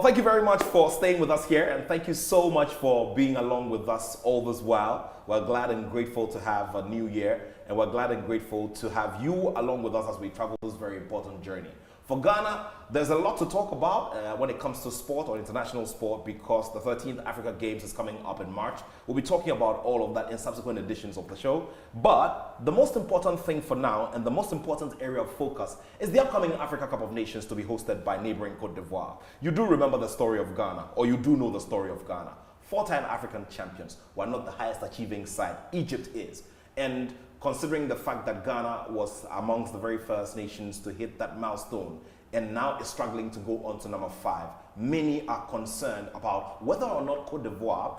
Well, thank you very much for staying with us here, and thank you so much for being along with us all this while. We're glad and grateful to have a new year, and we're glad and grateful to have you along with us as we travel this very important journey. For Ghana, there's a lot to talk about when it comes to sport or international sport, because the 13th Africa Games is coming up in March. We'll be talking about all of that in subsequent editions of the show. But the most important thing for now, and the most important area of focus, is the upcoming Africa Cup of Nations to be hosted by neighboring Cote d'Ivoire. You do remember the story of Ghana, or you do know the story of Ghana. Four-time African champions were not the highest achieving side. Egypt is. And considering the fact that Ghana was amongst the very first nations to hit that milestone and now is struggling to go on to number 5, many are concerned about whether or not Cote d'Ivoire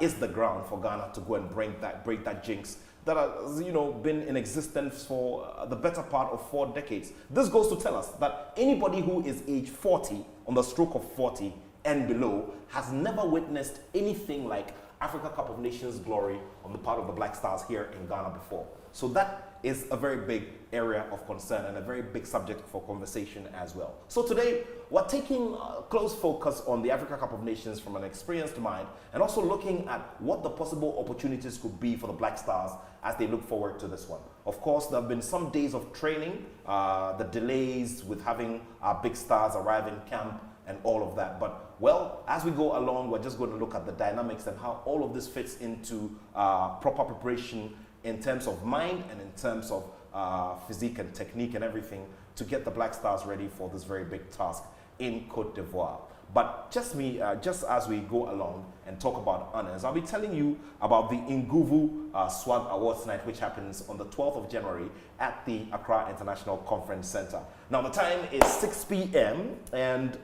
is the ground for Ghana to go and break that jinx that has been in existence for the better part of 4 decades. This goes to tell us that anybody who is age 40, on the stroke of 40 and below, has never witnessed anything like Africa Cup of Nations glory on the part of the Black Stars here in Ghana before. So that is a very big area of concern and a very big subject for conversation as well. So today, we're taking close focus on the Africa Cup of Nations from an experienced mind, and also looking at what the possible opportunities could be for the Black Stars as they look forward to this one. Of course, there have been some days of training, the delays with having our big stars arrive in camp and all of that. But, well, as we go along, we're just going to look at the dynamics and how all of this fits into proper preparation in terms of mind and in terms of physique and technique and everything to get the Black Stars ready for this very big task in Cote d'Ivoire. But just as we go along and talk about honors, I'll be telling you about the Nguvu Swag Awards Night, which happens on the 12th of January at the Accra International Conference Center. Now, the time is 6 p.m. and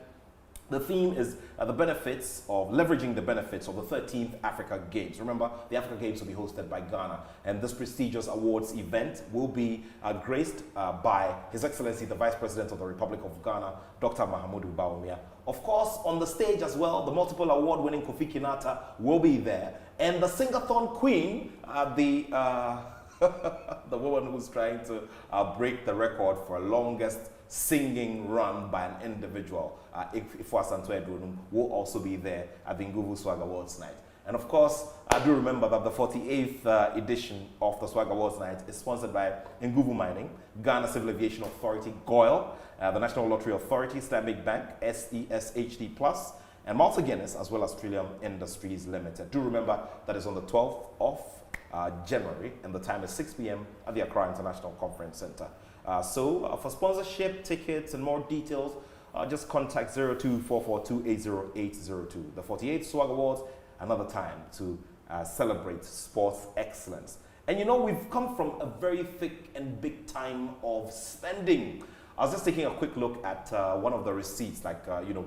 the theme is the benefits of leveraging the benefits of the 13th Africa Games. Remember, the Africa Games will be hosted by Ghana, and this prestigious awards event will be graced by His Excellency, the Vice President of the Republic of Ghana, Dr. Mahamudu Bawumia. Of course, on the stage as well, the multiple award-winning Kofi Kinata will be there, and the Singathon Queen, the woman who's trying to break the record for longest singing run by an individual, Ifwa Santo-Edwin, will also be there at the Nguvu Swag Awards Night. And of course, I do remember that the 48th edition of the Swag Awards Night is sponsored by Nguvu Mining, Ghana Civil Aviation Authority, GOIL, the National Lottery Authority, Islamic Bank, SESHD Plus, and Malta Guinness, as well as Trillium Industries Limited. Do remember that is on the 12th of January, and the time is 6 p.m. at the Accra International Conference Center. So for sponsorship, tickets, and more details, just contact 0244280802. The 48th Swag Awards, another time to celebrate sports excellence. And we've come from a very thick and big time of spending. I was just taking a quick look at one of the receipts, like,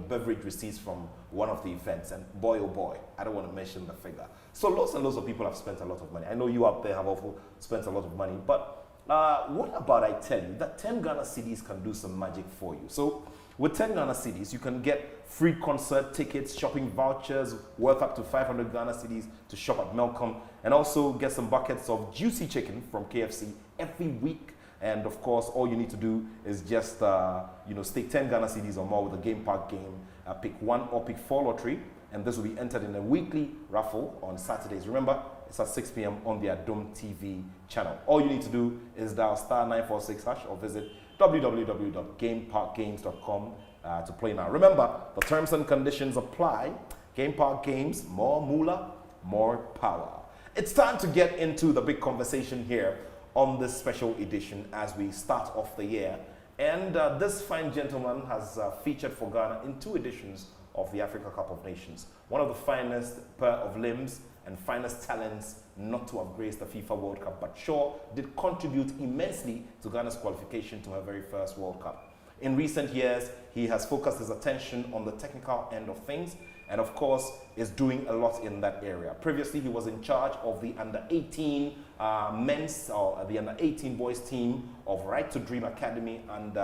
beverage receipts from one of the events. And boy, oh boy, I don't want to mention the figure. So lots and lots of people have spent a lot of money. I know you out there have also spent a lot of money. But what about I tell you that 10 Ghana cedis can do some magic for you? So with 10 Ghana cedis, you can get free concert tickets, shopping vouchers worth up to 500 Ghana cedis to shop at Melcom, and also get some buckets of juicy chicken from KFC every week. And of course, all you need to do is just, stake 10 Ghana cedis or more with a Game Park game, pick 1 or pick 4 lottery, and this will be entered in a weekly raffle on Saturdays. Remember, it's at 6 p.m. on the Adom TV channel. All you need to do is dial *946# or visit www.gameparkgames.com to play now. Remember, the terms and conditions apply. Game Park Games, more moolah, more power. It's time to get into the big conversation here on this special edition as we start off the year. And this fine gentleman has featured for Ghana in 2 editions of the Africa Cup of Nations. One of the finest pair of limbs and finest talents not to have graced the FIFA World Cup, but sure did contribute immensely to Ghana's qualification to her very first World Cup. In recent years, he has focused his attention on the technical end of things, and of course is doing a lot in that area. Previously, he was in charge of the under-18 men's, or the under-18 boys team of Right to Dream Academy, and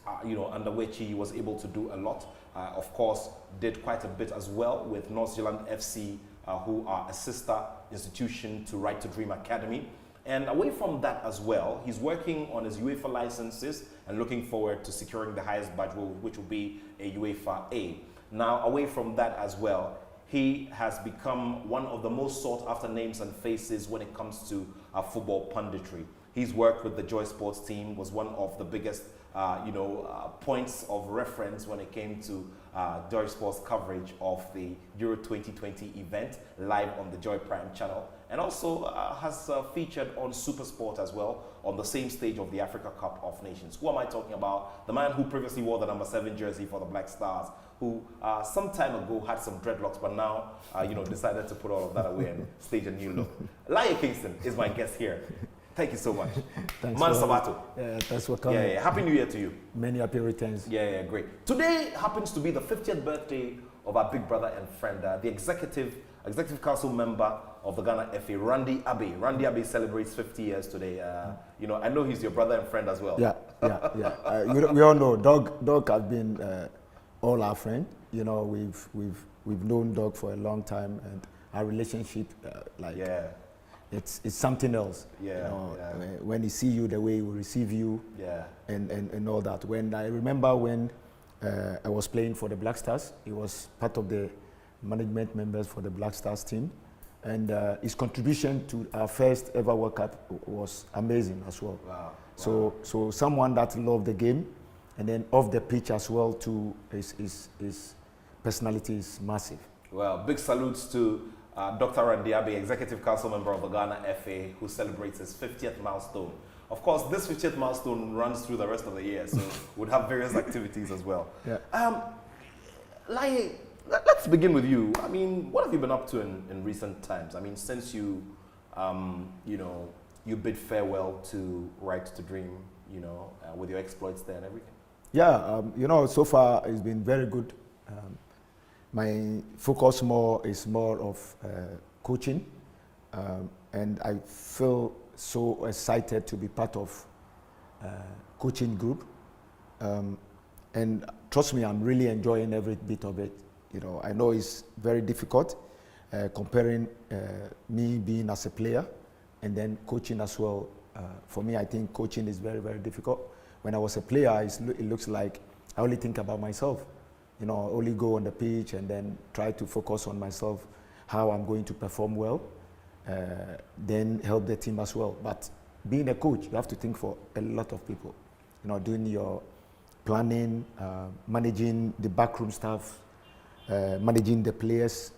under which he was able to do a lot. Of course, did quite a bit as well with North Zealand FC, who are a sister institution to Right to Dream Academy. And away from that as well, he's working on his UEFA licenses and looking forward to securing the highest badge, which will be a UEFA A. Now, away from that as well, he has become one of the most sought after names and faces when it comes to football punditry. He's worked with the Joy Sports team, was one of the biggest points of reference when it came to Joy Sports coverage of the Euro 2020 event live on the Joy Prime channel, and also has featured on Supersport as well on the same stage of the Africa Cup of Nations. Who am I talking about? The man who previously wore the number 7 jersey for the Black Stars, who some time ago had some dreadlocks, but now decided to put all of that away and stage a new look. Laryea Kingston is my guest here. Thank you so much. Thanks. Man Sabato. Yeah, thanks for coming. Yeah. Happy New Year to you. Many happy returns. Yeah, great. Today happens to be the 50th birthday of our big brother and friend, the executive council member of the Ghana FA, Randy Abbey. Randy Abbey celebrates 50 years today. I know he's your brother and friend as well. Yeah. We all know Doug has been all our friend. We've known Doug for a long time, and our relationship, it's something else. When he see you, the way he will receive you, and all that. I remember when I was playing for the Black Stars, he was part of the management members for the Black Stars team, and his contribution to our first ever World Cup was amazing as well. Wow. So someone that loved the game, and then off the pitch as well too, his personality is massive. Well, big salutes to Dr. Randy Abbey, Executive Council Member of the Ghana FA, who celebrates his 50th milestone. Of course, this 50th milestone runs through the rest of the year, so we'll have various activities as well. Laryea, let's begin with you. I mean, what have you been up to in recent times? I mean, since you bid farewell to Right to Dream, with your exploits there and everything. Yeah, so far it's been very good. My focus is more of coaching, and I feel so excited to be part of coaching group. And trust me, I'm really enjoying every bit of it. I know it's very difficult comparing me being as a player and then coaching as well. For me, I think coaching is very, very difficult. When I was a player, it looks like I only think about myself. Only go on the pitch and then try to focus on myself, how I'm going to perform well, then help the team as well. But being a coach, you have to think for a lot of people. Doing your planning, managing the backroom staff, managing the players,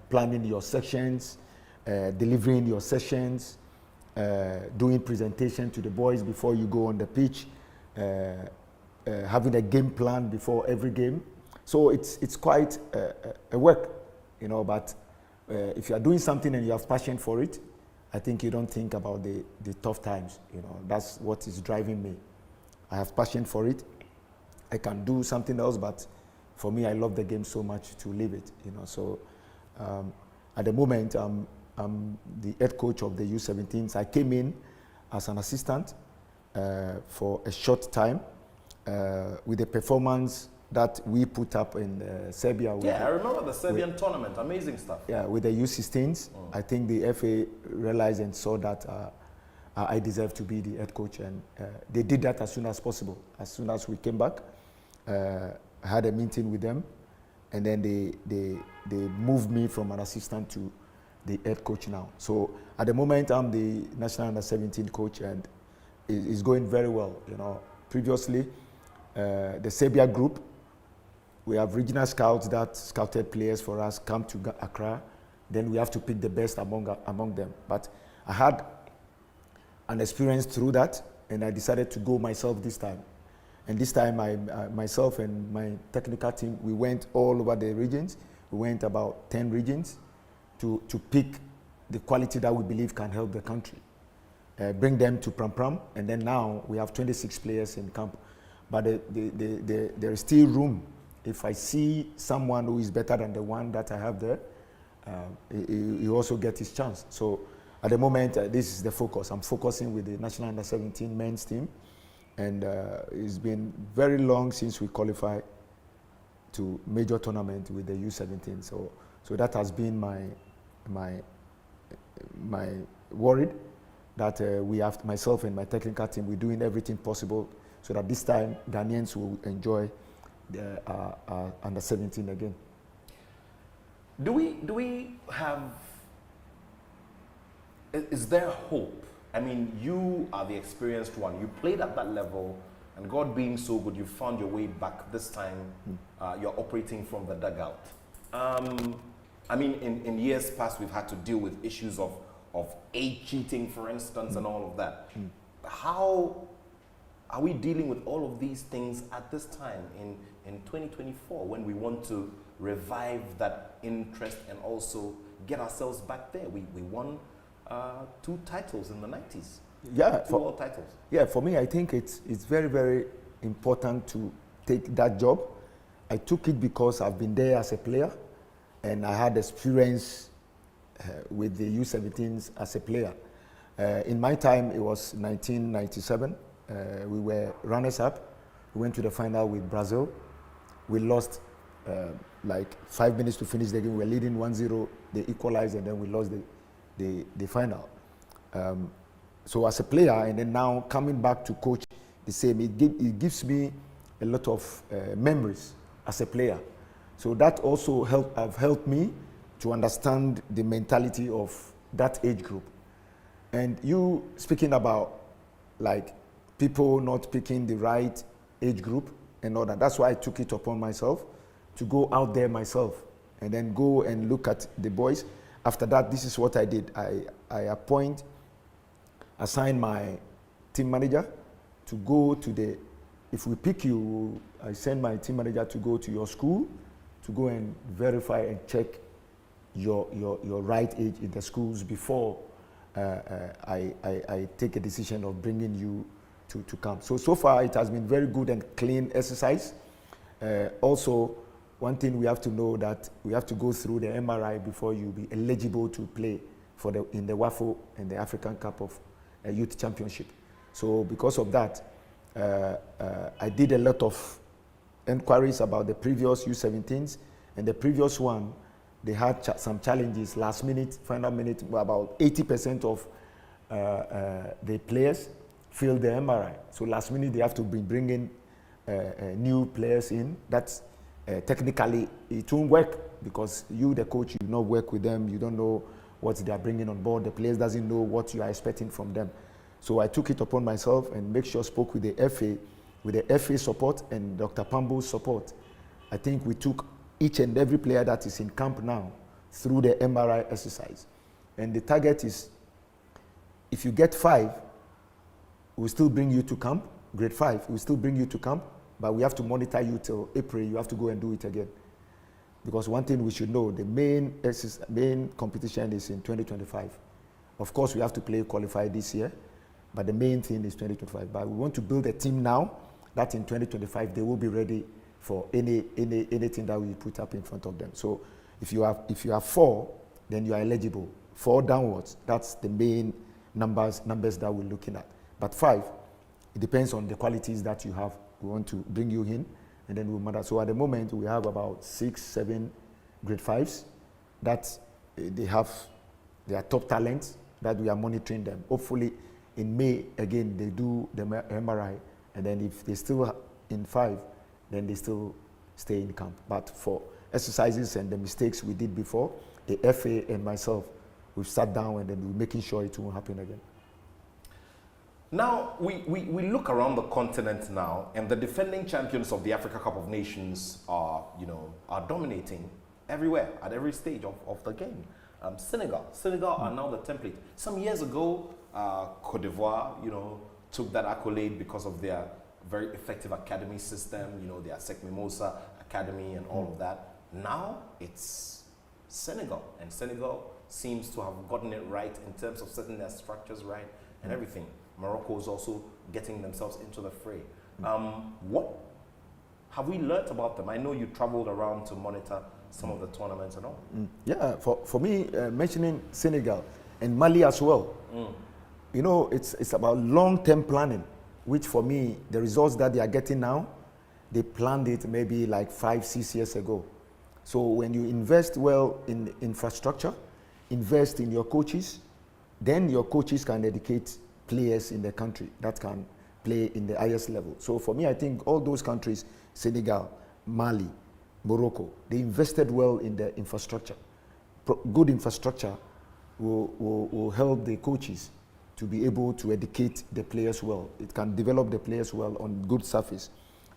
planning your sections, delivering your sessions, doing presentation to the boys before you go on the pitch, having a game plan before every game. So it's quite a work, but if you are doing something and you have passion for it, I think you don't think about the tough times. That's what is driving me. I have passion for it. I can do something else, but for me, I love the game so much to live it. So at the moment, I'm the head coach of the U17s. I came in as an assistant for a short time with the performance that we put up in Serbia. I remember the Serbian tournament. Amazing stuff. Yeah, with the U16s. I think the FA realized and saw that I deserve to be the head coach, and they did that as soon as possible. As soon as we came back, I had a meeting with them, and then they moved me from an assistant to the head coach now. So at the moment, I'm the national under-17 coach, and it's going very well. Previously, the Serbia group, we have regional scouts that scouted players for us, come to Accra. Then we have to pick the best among them. But I had an experience through that, and I decided to go myself this time. And this time, myself and my technical team, we went all over the regions. We went about 10 regions to pick the quality that we believe can help the country. Bring them to Pram Pram, and then now we have 26 players in camp. But there is still room. If I see someone who is better than the one that I have there, he also gets his chance. So at the moment, this is the focus. I'm focusing with the national under-17 men's team, and it's been very long since we qualified to major tournament with the U17. So that has been my worried that we have, myself and my technical team, we're doing everything possible so that this time Ghanaians will enjoy the under 17 again. Do we have? Is there hope? I mean, you are the experienced one. You played at that level, and God being so good, you found your way back. This time, you're operating from the dugout. I mean, in years past, we've had to deal with issues of age cheating, for instance, and all of that. How are we dealing with all of these things at this time in 2024, when we want to revive that interest and also get ourselves back there? We won 2 titles in the 90s. Yeah, 2 world titles. Yeah, for me, I think it's very, very important to take that job. I took it because I've been there as a player, and I had experience with the U17s as a player. In my time, it was 1997. We were runners-up. We went to the final with Brazil. We lost like 5 minutes to finish the game. We were leading 1-0. They equalized, and then we lost the final. So as a player, and then now coming back to coach the same, it gives me a lot of memories as a player. So that also have helped me to understand the mentality of that age group. And you speaking about like people not picking the right age group and all that. That's why I took it upon myself to go out there myself and then go and look at the boys. After that, this is what I did. I assign my team manager to go to the, if we pick you, I send my team manager to go to your school to go and verify and check your right age in the schools before I take a decision of bringing you to camp. So far it has been very good and clean exercise. Also, one thing we have to know that we have to go through the MRI before you be eligible to play in the WAFO and the African Cup of Youth Championship. So because of that, I did a lot of inquiries about the previous U17s, and the previous one, they had some challenges last minute, final minute. About 80% of the players failed the MRI. So last minute they have to be bringing new players in. That's technically it won't work because you, the coach, you not work with them. You don't know what they are bringing on board. The players doesn't know what you are expecting from them. So I took it upon myself and make sure spoke with the FA, with the FA support and Dr. Pambo's support. I think we took each and every player that is in camp now through the MRI exercise. And the target is, if you get 5, we'll still bring you to camp. Grade 5, we'll still bring you to camp, but we have to monitor you till April. You have to go and do it again. Because one thing we should know, the main competition is in 2025. Of course, we have to qualify this year, but the main thing is 2025. But we want to build a team now that in 2025 they will be ready for anything that we put up in front of them. So if you have 4, then you are eligible. 4 downwards, that's the main numbers that we're looking at. But 5, it depends on the qualities that you have. We want to bring you in, and then we'll matter. So at the moment, we have about 6, 7 grade 5s that they are top talents that we are monitoring them. Hopefully in May, again, they do the MRI, and then if they still in 5, then they still stay in camp. But for exercises and the mistakes we did before, the FA and myself, we've sat down and then we're making sure it won't happen again. Now, we look around the continent now, and the defending champions of the Africa Cup of Nations are dominating everywhere, at every stage of the game. Senegal are now the template. Some years ago, Côte d'Ivoire, took that accolade because of their very effective academy system, their Sek Mimosa Academy and all of that. Now it's Senegal, and Senegal seems to have gotten it right in terms of setting their structures right and everything. Morocco is also getting themselves into the fray. What have we learnt about them? I know you traveled around to monitor some of the tournaments and all. Yeah, for me, mentioning Senegal and Mali as well, it's about long-term planning, which for me, the results that they are getting now, they planned it maybe like 5, 6 years ago. So when you invest well in infrastructure, invest in your coaches, then your coaches can educate players in the country that can play in the highest level. So for me, I think all those countries, Senegal, Mali, Morocco, they invested well in the infrastructure. Good infrastructure will help the coaches to be able to educate the players well. It can develop the players well on good surface.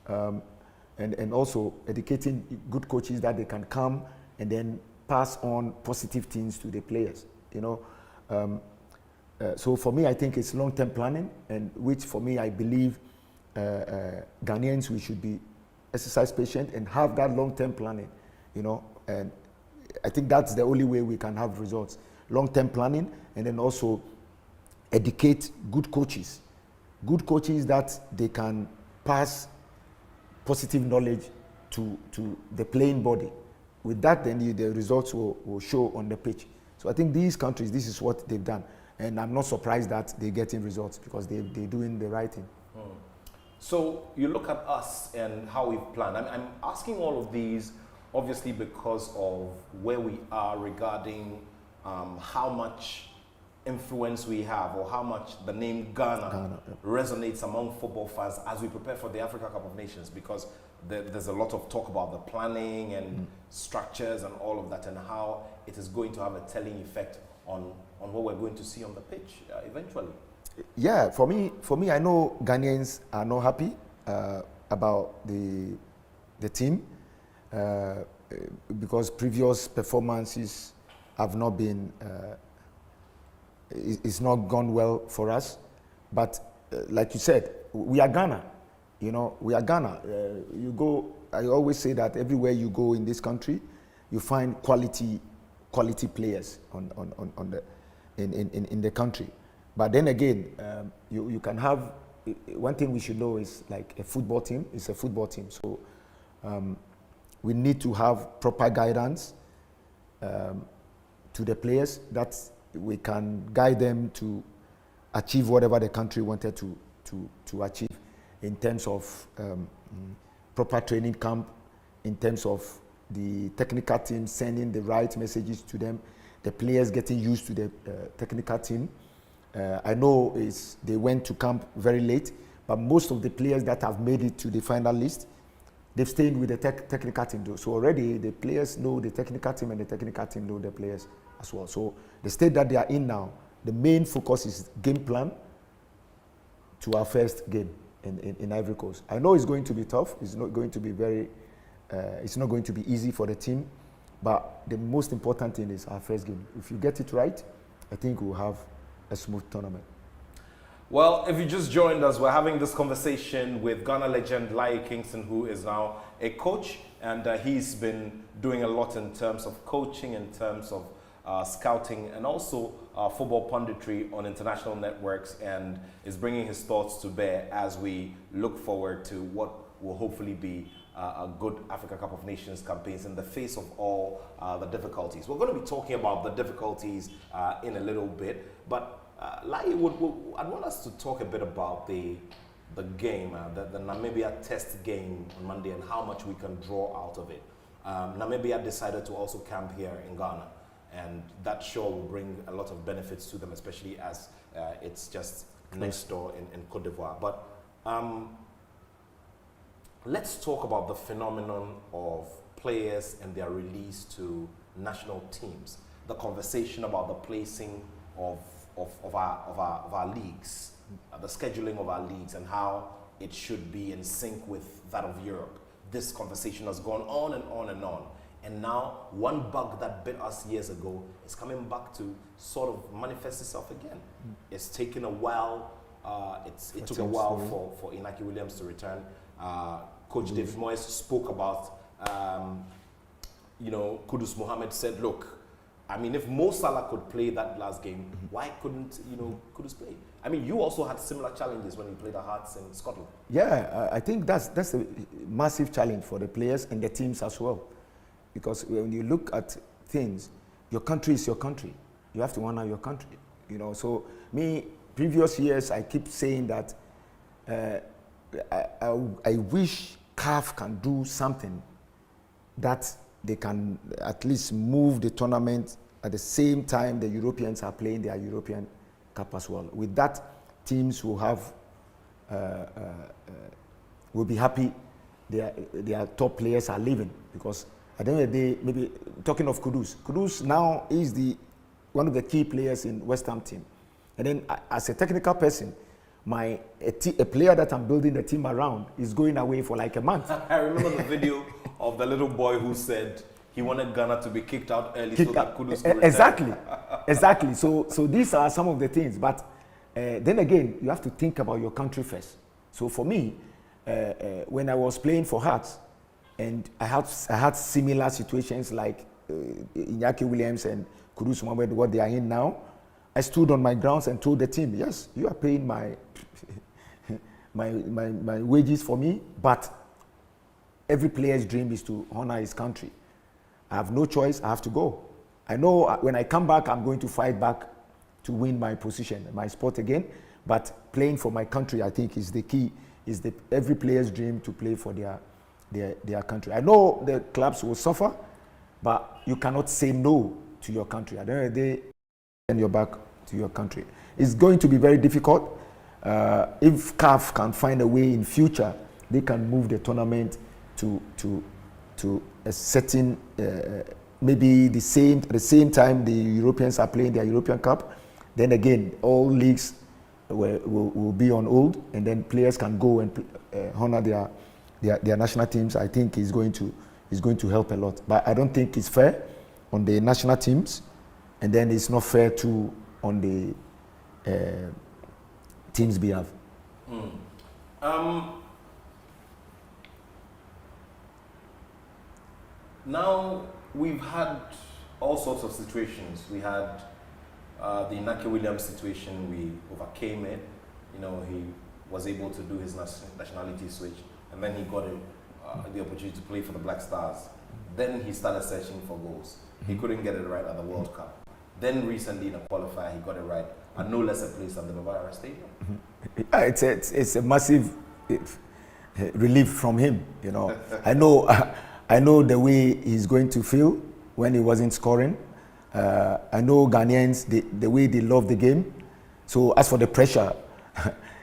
And also educating good coaches that they can come and then pass on positive things to the players, you know. So for me, I think it's long-term planning, and which for me, I believe Ghanaians, we should be exercise patient and have that long-term planning, you know. And I think that's the only way we can have results. Long-term planning, and then also educate good coaches that they can pass positive knowledge to the playing body. With that, then the results will show on the pitch. So I think these countries, this is what they've done. And I'm not surprised that they're getting results, because they're doing the right thing. So you look at us and how we've planned. I'm asking all of these, obviously, because of where we are regarding how much influence we have, or how much the name Ghana resonates among football fans as we prepare for the Africa Cup of Nations, because there's a lot of talk about the planning and structures and all of that, and how it is going to have a telling effect on what we're going to see on the pitch eventually. Yeah, for me, I know Ghanaians are not happy about the team because previous performances have not been. It's not gone well for us, but like you said, we are Ghana. You know, we are Ghana. You go. I always say that everywhere you go in this country, you find quality players in the country. But then again, you can have one thing we should know is like a football team. It's a football team, so we need to have proper guidance to the players that we can guide them to achieve whatever the country wanted to achieve in terms of proper training camp, in terms of the technical team sending the right messages to them, the players getting used to the technical team. I know they went to camp very late, but most of the players that have made it to the final list, they've stayed with the technical team. So already the players know the technical team, and the technical team know the players as well. So the state that they are in now, the main focus is game plan to our first game in Ivory Coast. I know it's going to be tough. It's not going to be it's not going to be easy for the team, but the most important thing is our first game. If you get it right, I think we'll have a smooth tournament. Well, if you just joined us, we're having this conversation with Ghana legend Laryea Kingston, who is now a coach, and he's been doing a lot in terms of coaching, in terms of scouting, and also football punditry on international networks, and is bringing his thoughts to bear as we look forward to what will hopefully be a good Africa Cup of Nations campaigns in the face of all the difficulties. We're going to be talking about the difficulties in a little bit, but Laryea, I'd want us to talk a bit about the game, the Namibia test game on Monday, and how much we can draw out of it. Namibia decided to also camp here in Ghana, and that sure will bring a lot of benefits to them, especially as it's just next door in Cote d'Ivoire. But let's talk about the phenomenon of players and their release to national teams. The conversation about the placing of our leagues, the scheduling of our leagues, and how it should be in sync with that of Europe. This conversation has gone on and on and on. And now one bug that bit us years ago is coming back to sort of manifest itself again. It's taken a while. It took a while for Inaki Williams to return. Coach David Moyes spoke about, Kudus Mohammed said, look, I mean, if Mo Salah could play that last game, why couldn't, Kudus play? I mean, you also had similar challenges when you played at Hearts in Scotland. Yeah, I think that's a massive challenge for the players and the teams as well. Because when you look at things, your country is your country. You have to honor your country. So previous years, I keep saying that I wish CAF can do something that they can at least move the tournament at the same time the Europeans are playing their European Cup as well. With that, teams will be happy their top players are leaving, because at the end of the day, maybe talking of Kudus now is one of the key players in West Ham team. And then as a technical person, a player that I'm building the team around is going away for like a month. I remember the video of the little boy who said he wanted Ghana to be kicked out early so that Kudus could return. Exactly. So these are some of the things. But then again, you have to think about your country first. So for me, when I was playing for Hearts, and I had similar situations like Iñaki Williams and Kudus Mohammed, what they are in now, I stood on my grounds and told the team, yes, you are paying my my wages for me, but every player's dream is to honor his country. I have no choice, I have to go. I know when I come back, I'm going to fight back to win my position, my spot again, but playing for my country, I think, is the key, is every player's dream to play for their country. I know the clubs will suffer, but you cannot say no to your country. At the end of the day, turn your back to your country. It's going to be very difficult. If CAF can find a way in future, they can move the tournament to a certain, maybe the same time the Europeans are playing their European Cup. Then again, all leagues will be on hold, and then players can go and honor their national teams. I think is going to help a lot. But I don't think it's fair on the national teams, and then it's not fair too on the teams' behalf. Now, we've had all sorts of situations. We had the Iñaki Williams situation, we overcame it. You know, he was able to do his nationality switch, and then he got the opportunity to play for the Black Stars. Then he started searching for goals. He couldn't get it right at the World Cup. Then recently in a qualifier, he got it right at no less a place than the Bavaria Stadium. It's a massive relief from him, you know. I know the way he's going to feel when he wasn't scoring. I know Ghanaians, the way they love the game. So as for the pressure,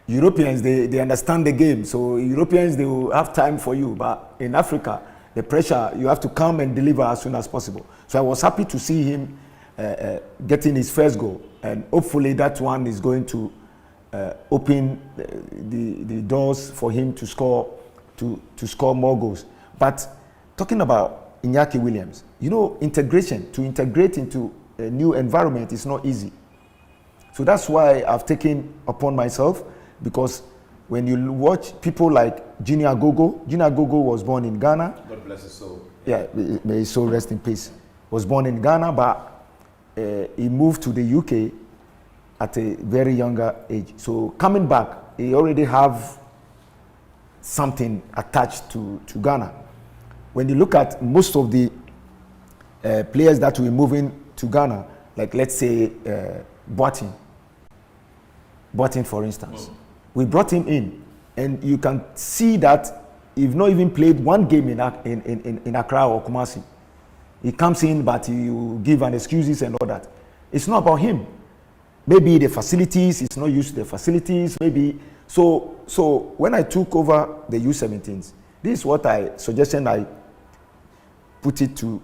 Europeans, they understand the game. So Europeans, they will have time for you. But in Africa, the pressure, you have to come and deliver as soon as possible. So I was happy to see him getting his first goal. And hopefully that one is going to open the doors for him to score more goals. But talking about Iñaki Williams, you know, to integrate into a new environment is not easy. So that's why I've taken upon myself, because when you watch people like Junior Gogo was born in Ghana. God bless his soul. Yeah, may his soul rest in peace. Was born in Ghana, but he moved to the UK at a very younger age. So coming back, he already have something attached to Ghana. When you look at most of the players that we're moving to Ghana, like let's say Boateng for instance, we brought him in, and you can see that he's not even played one game in Accra or Kumasi. He comes in, but he will give an excuses and all that. It's not about him. Maybe the facilities, he's not used to the facilities, maybe. So when I took over the U17s, this is what I suggested. I put it to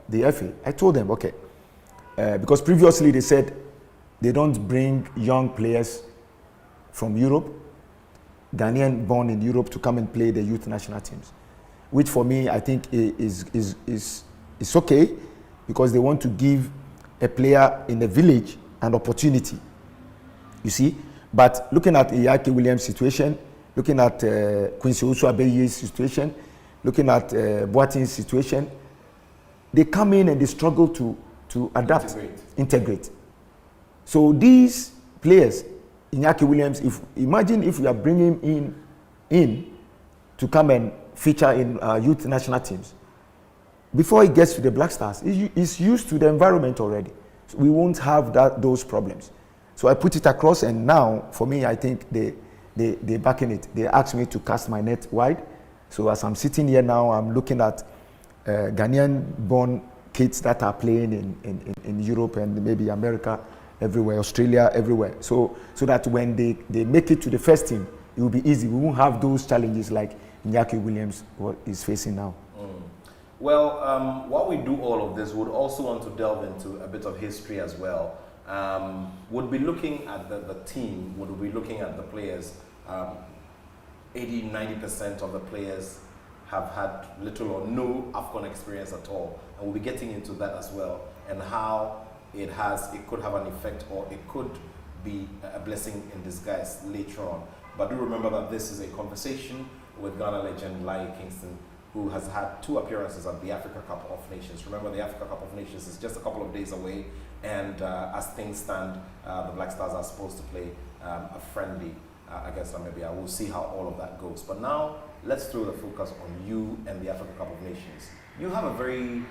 the FA. I told them, okay, because previously they said they don't bring young players from Europe, Ghanaian born in Europe, to come and play the youth national teams, which for me I think is okay, because they want to give a player in the village an opportunity. You see, but looking at Iñaki Williams' situation, looking at Quincy Osu-Abeye's situation, looking at Boateng's situation, they come in and they struggle to adapt, integrate. So these players, Iñaki Williams, imagine if we are bringing him in to come and feature in youth national teams. Before he gets to the Black Stars, he's used to the environment already. So we won't have those problems. So I put it across, and now, for me, I think they back in it. They asked me to cast my net wide. So as I'm sitting here now, I'm looking at Ghanaian-born kids that are playing in Europe and maybe America, everywhere, Australia, everywhere. So that when they make it to the first team, it will be easy. We won't have those challenges like Iñaki Williams is facing now. Well, while we do all of this, we'd also want to delve into a bit of history as well. Would be looking at the team, would be looking at the players. 80-90% of the players have had little or no Afcon experience at all. And we'll be getting into that as well, and how it could have an effect, or it could be a blessing in disguise later on. But do remember that this is a conversation with Ghana legend Laryea Kingston, who has had 2 appearances at the Africa Cup of Nations. Remember, the Africa Cup of Nations is just a couple of days away, and as things stand, the Black Stars are supposed to play a friendly against Namibia. We'll see how all of that goes. But now, let's throw the focus on you and the Africa Cup of Nations. You have a very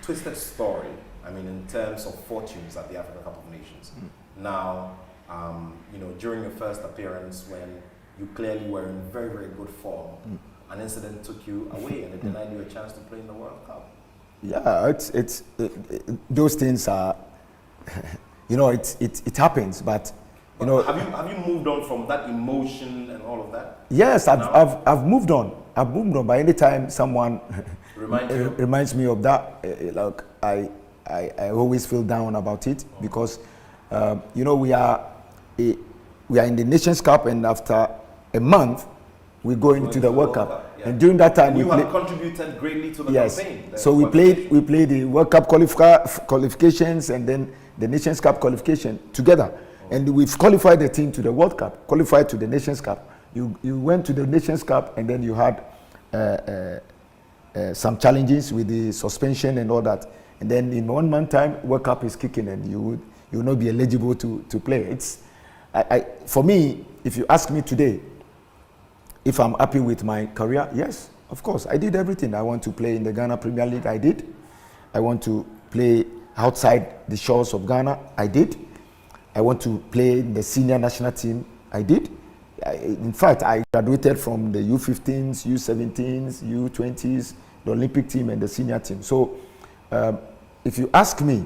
twisted story, I mean, in terms of fortunes at the Africa Cup of Nations. Now, you know, during your first appearance, when you clearly were in very, very good form, an incident took you away and it denied you a chance to play in the World Cup. Yeah, those things are, you know, it happens, but you know. Have you moved on from that emotion and all of that? Yes, I've moved on. I've moved on. By any time someone reminds me of that, like I always feel down about it, because you know, we are in the Nations Cup, and after a month we go into the World Cup. Yeah. And during that time, you have contributed greatly to the campaign. So we played the World Cup qualifications and then the Nations Cup qualification together. And we've qualified the team to the World Cup, qualified to the Nations Cup. You went to the Nations Cup, and then you had some challenges with the suspension and all that. And then in 1 month time, World Cup is kicking, and you will not be eligible to play. For me, if you ask me today, if I'm happy with my career, yes, of course. I did everything. I want to play in the Ghana Premier League, I did. I want to play outside the shores of Ghana, I did. I want to play in the senior national team, I did. In fact, I graduated from the U15s, U17s, U20s, the Olympic team and the senior team. So if you ask me,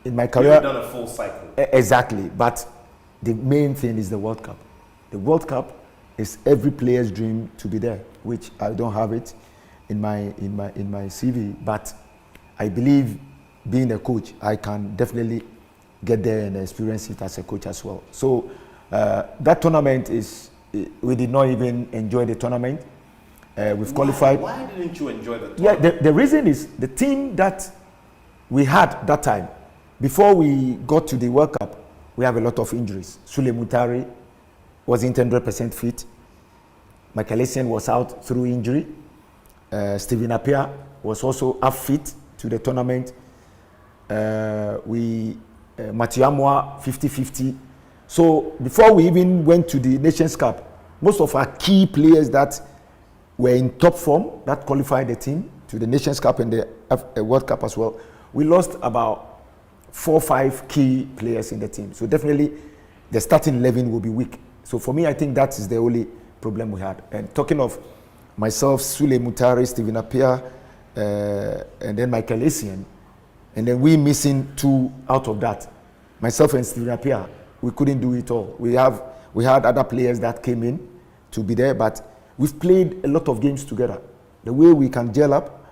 in my career... You've done a full cycle. Exactly, but the main thing is the World Cup. The World Cup is every player's dream to be there, which I don't have it in my CV, but I believe being a coach, I can definitely get there and experience it as a coach as well. So that tournament we did not even enjoy the tournament. We've qualified. Why didn't you enjoy the tournament? Yeah, the reason is the team that we had that time, before we got to the World Cup, we have a lot of injuries. Sule Mutari wasn't 100% fit. Michael Essien was out through injury. Stephen Appiah was also half fit to the tournament. Matthew Amwa 50-50. So before we even went to the Nations Cup, most of our key players that were in top form, that qualified the team to the Nations Cup and the World Cup as well, we lost about 4 or 5 key players in the team. So definitely the starting 11 will be weak. So for me, I think that is the only problem we had. And talking of myself, Sule Mutari, Stephen Appiah, and then Michael Essien, and then we missing 2 out of that. Myself and Stephen Appiah, we couldn't do it all. We had other players that came in to be there, but we've played a lot of games together. The way we can gel up,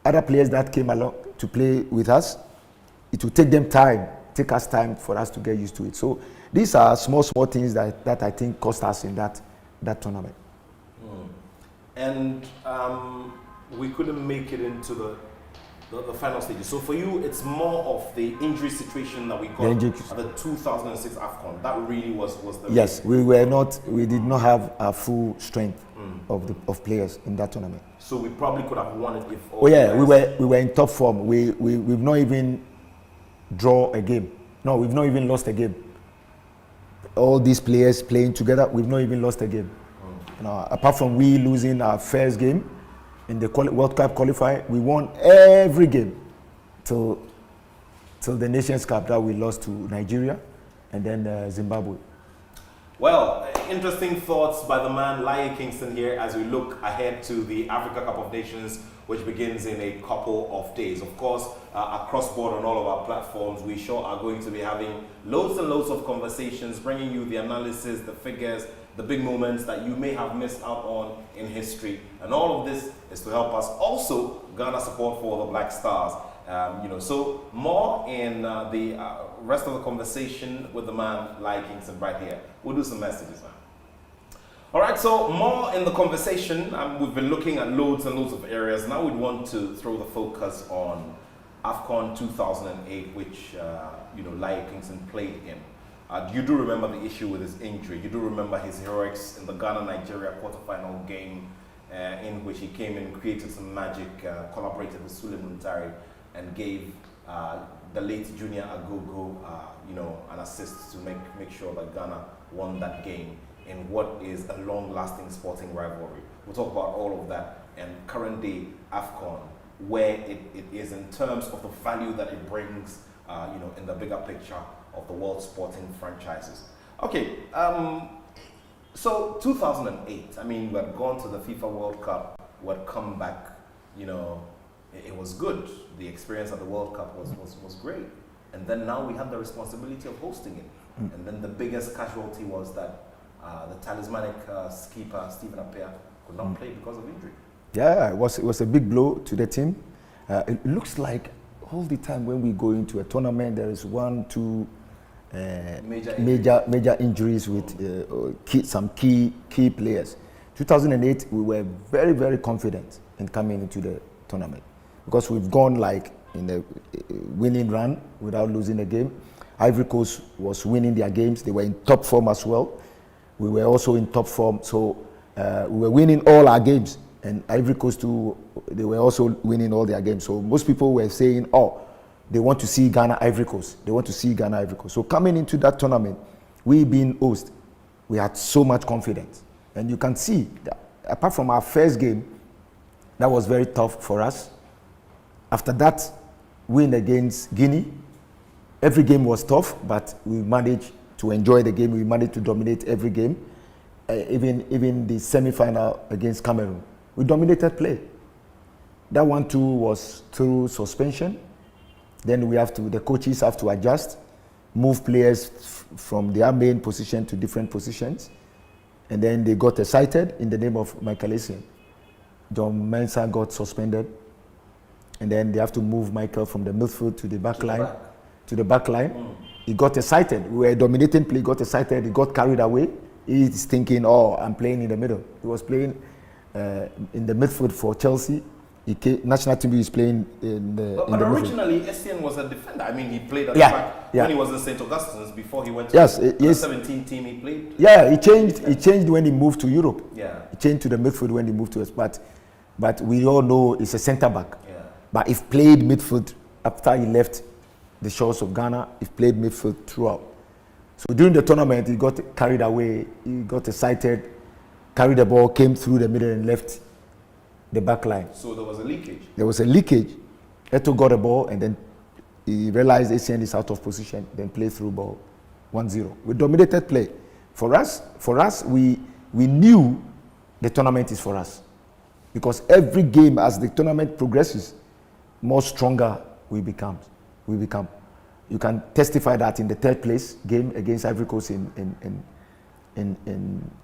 other players that came along to play with us, it will take us time for us to get used to it. So these are small things that I think cost us in that tournament. And we couldn't make it into the final stages. So for you, it's more of the injury situation that we got at the 2006 Afcon. That really was the... Yes, we did not have a full strength of players in that tournament. So we probably could have won it if... we were in top form. We've not even draw a game. No, we've not even lost a game. All these players playing together, we've not even lost a game. Apart from we losing our first game in the World Cup qualifier, we won every game till the Nations Cup that we lost to Nigeria and then Zimbabwe. Well, interesting thoughts by the man Laryea Kingston here as we look ahead to the Africa Cup of Nations, which begins in a couple of days. Of course, across board on all of our platforms, we sure are going to be having loads and loads of conversations, bringing you the analysis, the figures, the big moments that you may have missed out on in history. And all of this is to help us also garner support for the Black Stars. So more in the rest of the conversation with the man Laryea Kingston right here. We'll do some messages now. All right, so more in the conversation. We've been looking at loads and loads of areas. Now we want to throw the focus on Afcon 2008, which Laryea Kingston played in. You do remember the issue with his injury. You do remember his heroics in the Ghana-Nigeria quarterfinal game, in which he came in, created some magic, collaborated with Sule Muntari, and gave the late Junior Agogo, an assist to make sure that Ghana won that game in what is a long-lasting sporting rivalry. We'll talk about all of that and current day Afcon, where it is in terms of the value that it brings, in the bigger picture of the world sporting franchises. Okay, so 2008, we had gone to the FIFA World Cup, we had come back, it was good. The experience at the World Cup was great. And then now we had the responsibility of hosting it. And then the biggest casualty was that the talismanic skipper, Stephen Appiah, could not play because of injury. Yeah, it was a big blow to the team. It looks like all the time when we go into a tournament, there is 1-2 major injuries with some key players. 2008, we were very, very confident in coming into the tournament because we've gone like in a winning run without losing a game. Ivory Coast was winning their games. They were in top form as well. We were also in top form, so we were winning all our games. And Ivory Coast too, they were also winning all their games. So most people were saying, they want to see Ghana, Ivory Coast. They want to see Ghana, Ivory Coast. So coming into that tournament, we being host, we had so much confidence. And you can see that apart from our first game, that was very tough for us. After that win against Guinea, every game was tough, but we managed to enjoy the game. We managed to dominate every game, even the semi-final against Cameroon. We dominated play. That 1-2 was through suspension. Then the coaches have to adjust, move players from their main position to different positions. And then they got excited in the name of Michael Essien. John Mensah got suspended. And then they have to move Michael from the midfield to the back line. To the back line. He got excited. We were dominating play, got excited, he got carried away. He's thinking, I'm playing in the middle. He was playing in the midfield for Chelsea. National team is playing in the But originally, Essien was a defender. He played at the back when he was in St. Augustine's before he went to the 17 team he played. Yeah, he changed when he moved to Europe. Yeah. He changed to the midfield when he moved to us. But we all know he's a centre back. Yeah. But he played midfield after he left the shores of Ghana. He played midfield throughout. So during the tournament, he got carried away. He got excited, carried the ball, came through the middle and left the back line. So there was a leakage? There was a leakage. Attoh got the ball and then he realized Essien is out of position, then played through ball 1-0. We dominated play. For us, we knew the tournament is for us. Because every game as the tournament progresses, more stronger we become. You can testify that in the third place game against Ivory Coast in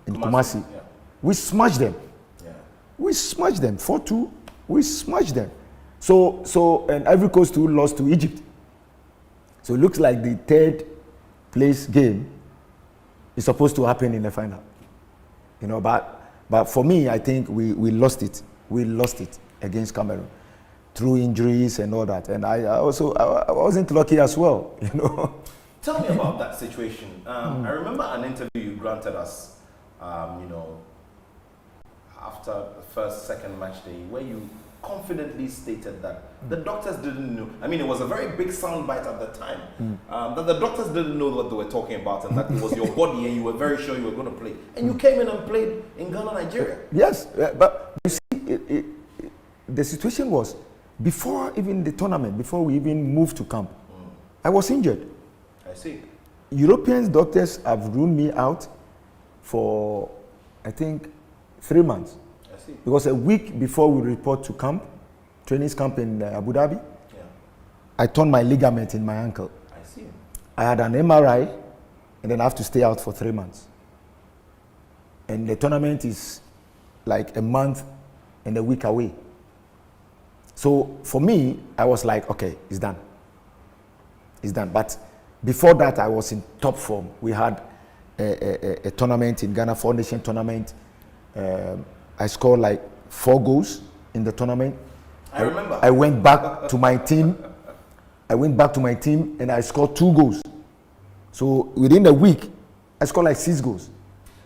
Kumasi. Yeah. We smashed them. Yeah. We smashed them 4-2. We smashed them. And Ivory Coast too lost to Egypt. So it looks like the third place game is supposed to happen in the final. But for me, I think we lost it. We lost it against Cameroon through injuries and all that. And I wasn't lucky as well. Tell me about that situation. I remember an interview you granted us, after the second match day, where you confidently stated that the doctors didn't know. It was a very big soundbite at the time. That the doctors didn't know what they were talking about, and that it was your body, and you were very sure you were going to play. And you came in and played in Ghana, Nigeria. Yes, but you see, the situation was before even the tournament, before we even moved to camp, I was injured. I see. European doctors have ruled me out for, I think, 3 months. I see. Because a week before we report to camp, training camp in Abu Dhabi, I torn my ligament in my ankle. I see. I had an MRI, and then I have to stay out for 3 months. and the tournament is like a month and a week away. So for me, I was like, okay, it's done. It's done. But before that, I was in top form. We had a tournament in Ghana, 4-nation tournament. I scored like 4 goals in the tournament. I remember. I went back to my team. And I scored 2 goals. So within a week, I scored like 6 goals.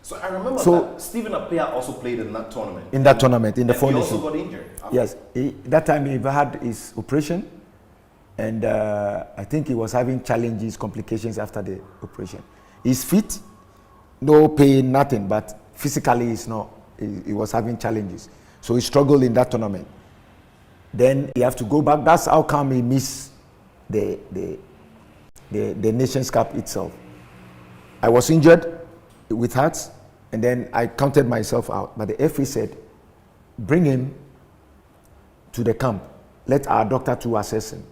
So I remember that Stephen Appiah also played in that tournament. In that tournament, in the 4-nation. He also got injured. Yes, that time he had his operation, and I think he was having challenges, complications after the operation. He's fit, no pain, nothing, but physically he's not. He was having challenges, so he struggled in that tournament. Then he have to go back. That's how come he missed the Nations Cup itself. I was injured with heart, and then I counted myself out. But the FA said, bring him to the camp. Let our doctor to assess him.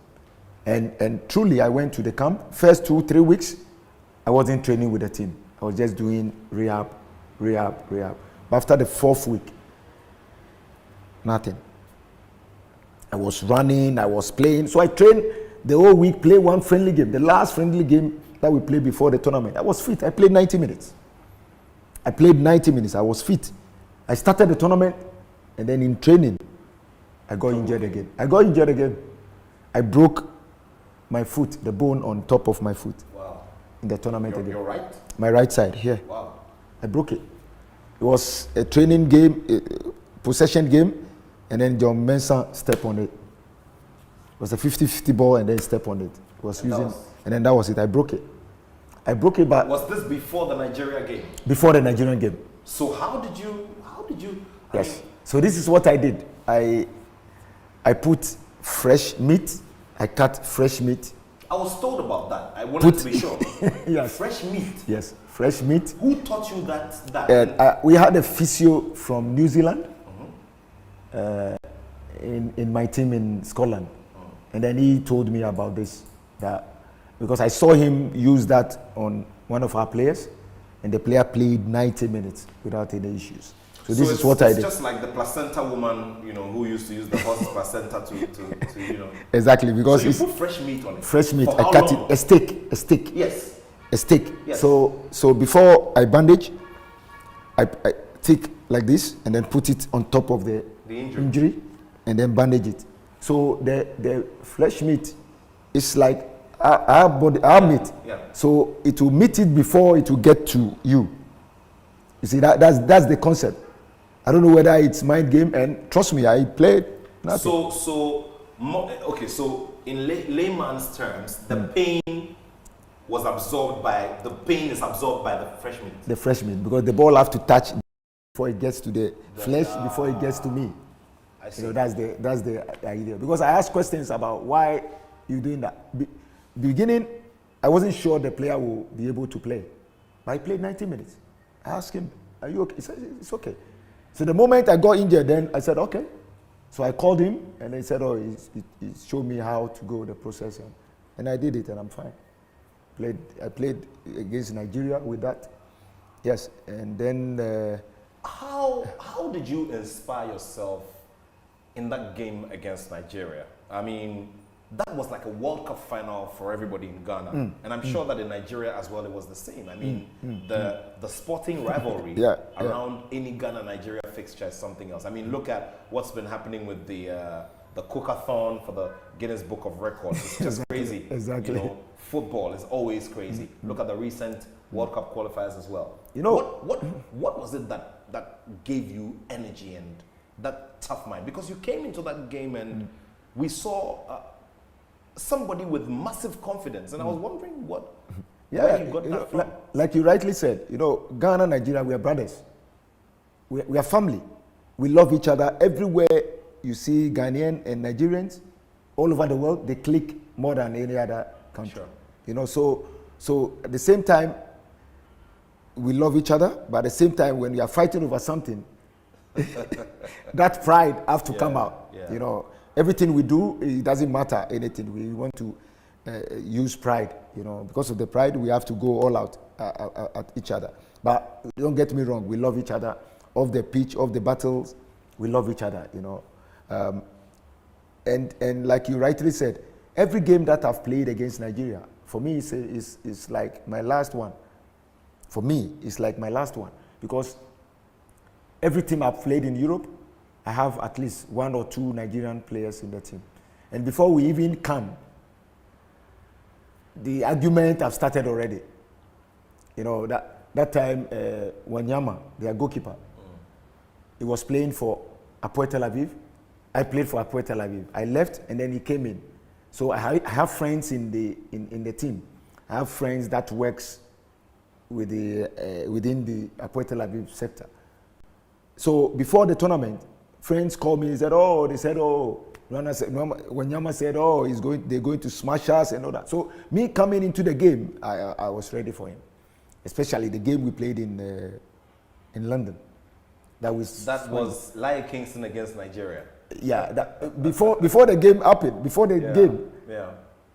And truly, I went to the camp. First 2-3 weeks, I wasn't training with the team. I was just doing rehab. But after the 4th week, nothing. I was running, I was playing. So I trained the whole week, play one friendly game. The last friendly game that we played before the tournament, I was fit. I played 90 minutes. I was fit. I started the tournament, and then in training, I got injured again. I broke my foot, the bone on top of my foot. Wow. In the tournament again. Your right? My right side, here. Wow. I broke it. It was a training game, a possession game, and then John Mensah stepped on it. It was a 50-50 ball, and then step on it. And then that was it. I broke it, but... Was this before the Nigeria game? Before the Nigerian game. So how did you? Yes. So this is what I did. I put fresh meat. I cut fresh meat. I was told about that. I wanted to be sure. Yes. Fresh meat. Yes, fresh meat. Who taught you that? We had a physio from New Zealand in my team in Scotland. And then he told me about this, because I saw him use that on one of our players, and the player played 90 minutes without any issues. So this is what I did. It's just like the placenta woman, who used to use the horse's placenta to. Exactly, because so you put fresh meat on it. Fresh meat. For I cut long? it. A steak. Yes. A steak. Yes. So before I bandage, I take like this and then put it on top of the injury and then bandage it. So the flesh meat is like our meat. Yeah. So it will meet it before it will get to you. You see, that's the concept. I don't know whether it's mind game, and trust me, I played nothing. So in layman's terms, the pain is absorbed by the fresh meat. The fresh meat, because the ball have to touch before it gets to the flesh, before it gets to me. I see. That's the idea. Because I asked questions about why you doing that. Beginning, I wasn't sure the player will be able to play, but I played 90 minutes. I asked him, "Are you okay?" He said, "It's okay." So the moment I got injured, then I said, "Okay." So I called him, and he said, he showed me how to go the process, and I did it, and I'm fine. I played against Nigeria with that. Yes, and then how did you inspire yourself in that game against Nigeria? I mean, that was like a World Cup final for everybody in Ghana, and I'm sure that in Nigeria as well it was the same. I mean, the sporting rivalry around any Ghana-Nigeria fixture is something else. I mean, look at what's been happening with the Cook-a-thon for the Guinness Book of Records. It's just crazy. Exactly. Football is always crazy. Look at the recent World Cup qualifiers as well. What was it that gave you energy and that tough mind? Because you came into that game and we saw somebody with massive confidence, and I was wondering where you got that from. Like you rightly said, Ghana, Nigeria, we are brothers. We are family. We love each other. Everywhere you see Ghanaian and Nigerians, all over the world, they click more than any other country. Sure. So at the same time, we love each other, but at the same time, when we are fighting over something, that pride have to come out. Yeah. Everything we do, it doesn't matter anything. We want to use pride, you know. Because of the pride, we have to go all out at each other. But don't get me wrong, we love each other. Off the pitch, off the battles, we love each other, you know. And like you rightly said, every game that I've played against Nigeria, for me, is like my last one. For me, it's like my last one. Because every team I've played in Europe, I have at least 1 or 2 Nigerian players in the team. And before we even come, the argument have started already. You know, that time, Wanyama, their goalkeeper, he was playing for Hapoel Tel Aviv. I played for Hapoel Tel Aviv. I left, and then he came in. So I have friends in the team. I have friends that works with within the Hapoel Tel Aviv sector. So before the tournament, friends called me and said, Wanyama said, they're going to smash us and all that. So me coming into the game, I was ready for him. Especially the game we played in London. That was Laryea Kingston against Nigeria. Yeah, before the game happened, game. Yeah.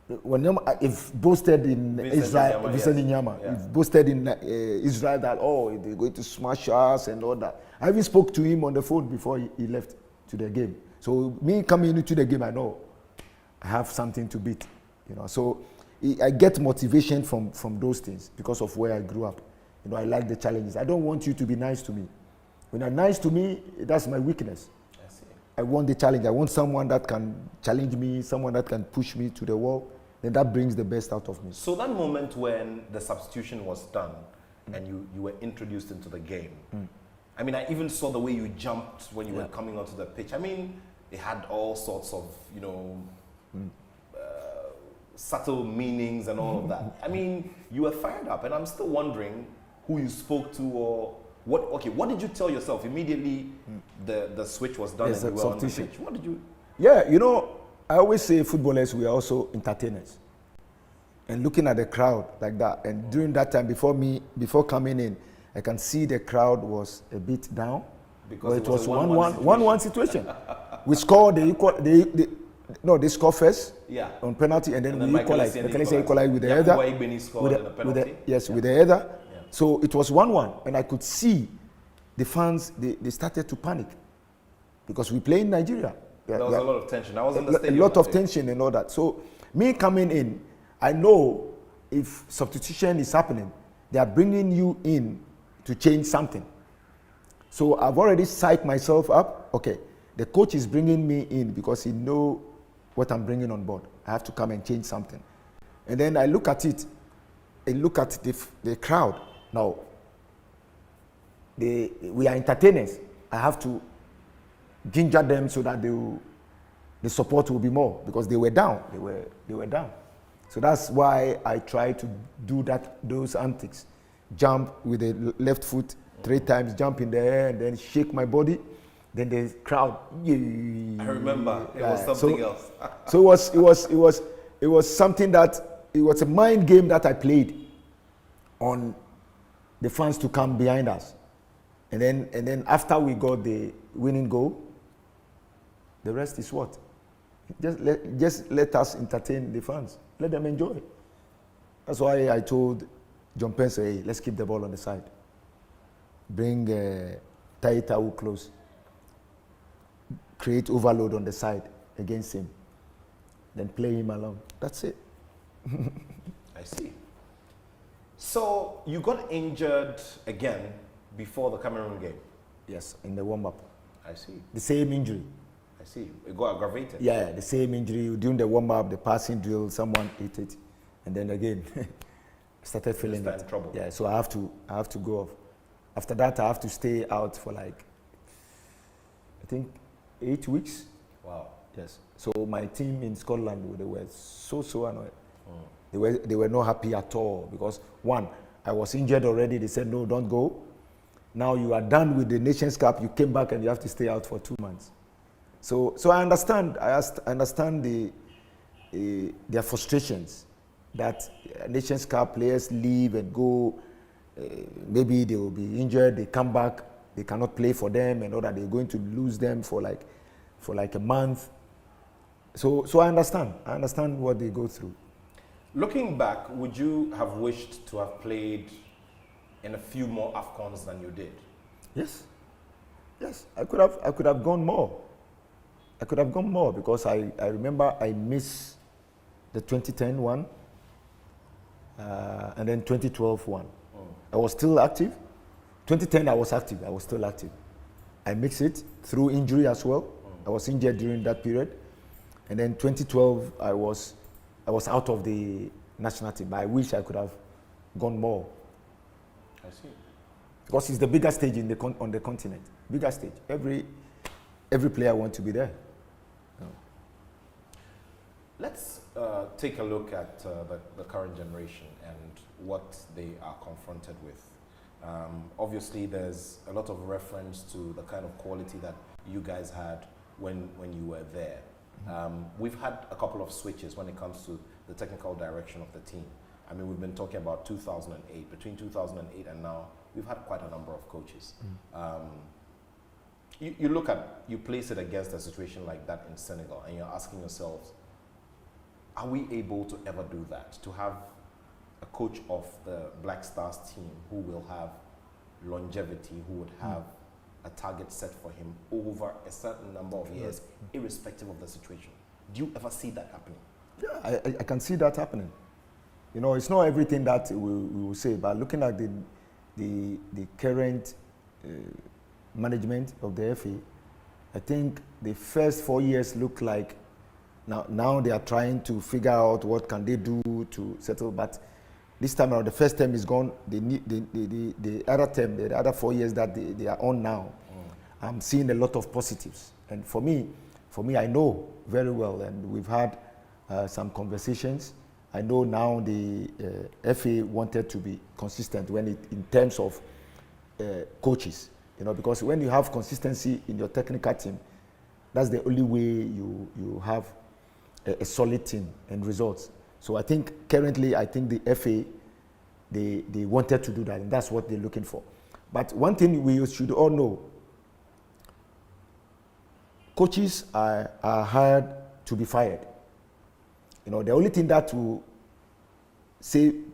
Wanyama, if boasted in Israel, Vincent Nyama, if boasted in Israel that they're going to smash us and all that. I even spoke to him on the phone before he left to the game. So me coming into the game, I know I have something to beat, you know. So I get motivation from those things because of where I grew up. You know, I like the challenges. I don't want you to be nice to me. When you're nice to me, that's my weakness. I see. I want the challenge. I want someone that can challenge me, someone that can push me to the wall. Then that brings the best out of me. So that moment when the substitution was done and you were introduced into the game, I mean, I even saw the way you jumped when you were coming onto the pitch. I mean, it had all sorts of, you know, subtle meanings and all of that. I mean, you were fired up, and I'm still wondering who you spoke to or what. Okay, what did you tell yourself immediately the switch was done and you were on the pitch? What did you? Yeah, you know, I always say footballers, we are also entertainers. And looking at the crowd like that, and during that time, before coming in, I can see the crowd was a bit down. Because it was 1-1 situation. We scored they score first on penalty, and then we equalized. Equalized with the header. With the header. Yeah. So it was 1-1, and I could see the fans, they started to panic because we play in Nigeria. There was a lot of tension. I was in the stadium. A lot of tension and all that. So me coming in, I know if substitution is happening, they are bringing you in to change something. So I've already psyched myself up. Okay, the coach is bringing me in because he knows what I'm bringing on board. I have to come and change something. And then I look at it, and look at the crowd. Now, we are entertainers. I have to ginger them so that the support will be more because they were down. They were down. So that's why I try to do those antics. Jump with the left foot 3 times, jump in the air, and then shake my body. Then the crowd. I remember it was something else. So it was something that it was a mind game that I played on the fans to come behind us, and then after we got the winning goal, the rest is what? Just let us entertain the fans. Let them enjoy. That's why I told John Pence, hey, let's keep the ball on the side. Bring Taitawu close. Create overload on the side against him. Then play him along. That's it. I see. So you got injured again before the Cameroon game? Yes, in the warm-up. I see. The same injury. I see. It got aggravated. Yeah, the same injury. During the warm-up, the passing drill, someone hit it. And then again, started feeling it. In trouble. Yeah, so I have to go off. After that, I have to stay out for I think 8 weeks. Wow. Yes. So my team in Scotland, they were so annoyed. They were not happy at all because one, I was injured already. They said, no, don't go. Now you are done with the Nations Cup. You came back and you have to stay out for 2 months. So I understand. I understand their frustrations that Nations Cup players leave and go. Maybe they will be injured. They come back. They cannot play for them, and all that. They're going to lose them for a month. So I understand. I understand what they go through. Looking back, would you have wished to have played in a few more Afcons than you did? Yes. Yes, I could have gone more. I could have gone more because I remember I missed the 2010 one and then 2012 one. I was still active. 2010 I was active. I was still active. I mixed it through injury as well. I was injured during that period. And then 2012 I was out of the national team. I wish I could have gone more. I see. Because it's the biggest stage on the continent. Bigger stage. Every player wants to be there. Let's take a look at the current generation and what they are confronted with. Obviously, there's a lot of reference to the kind of quality that you guys had when you were there. We've had a couple of switches when it comes to the technical direction of the team. I mean, we've been talking about 2008. Between 2008 and now, we've had quite a number of coaches. You place it against a situation like that in Senegal, and you're asking yourselves, are we able to ever do that? To have a coach of the Black Stars team who will have longevity, who would have a target set for him over a certain number of years, irrespective of the situation. Do you ever see that happening? Yeah, I can see that happening. You know, it's not everything that we will say, but looking at the current management of the FA, I think the first 4 years look like now they are trying to figure out what can they do to settle. But this time around, the first term is gone. The other term, the other 4 years that they are on now, I'm seeing a lot of positives. And for me, I know very well, and we've had some conversations. I know now the FA wanted to be consistent in terms of coaches, you know, because when you have consistency in your technical team, that's the only way you have a solid team and results. So I think currently, the FA, they wanted to do that, and that's what they're looking for. But one thing we should all know, coaches are hired to be fired. You know, the only thing that will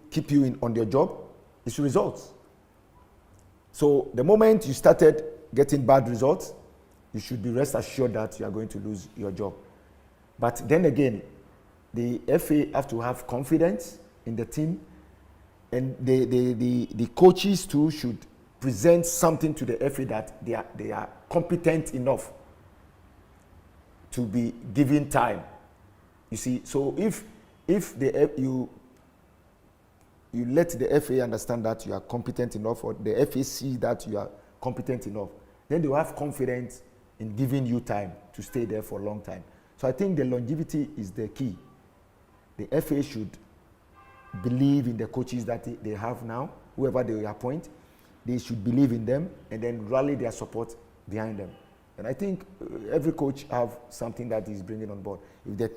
keep you on your job is results. So the moment you started getting bad results, you should be rest assured that you are going to lose your job. But then again, the FA have to have confidence in the team, and the coaches too should present something to the FA that they are competent enough to be given time. You see, so if you let the FA understand that you are competent enough, or the FA see that you are competent enough, then they will have confidence in giving you time to stay there for a long time. So I think the longevity is the key. The FA should believe in the coaches that they have now, whoever they appoint. They should believe in them and then rally their support behind them. And I think every coach have something that he's bringing on board. If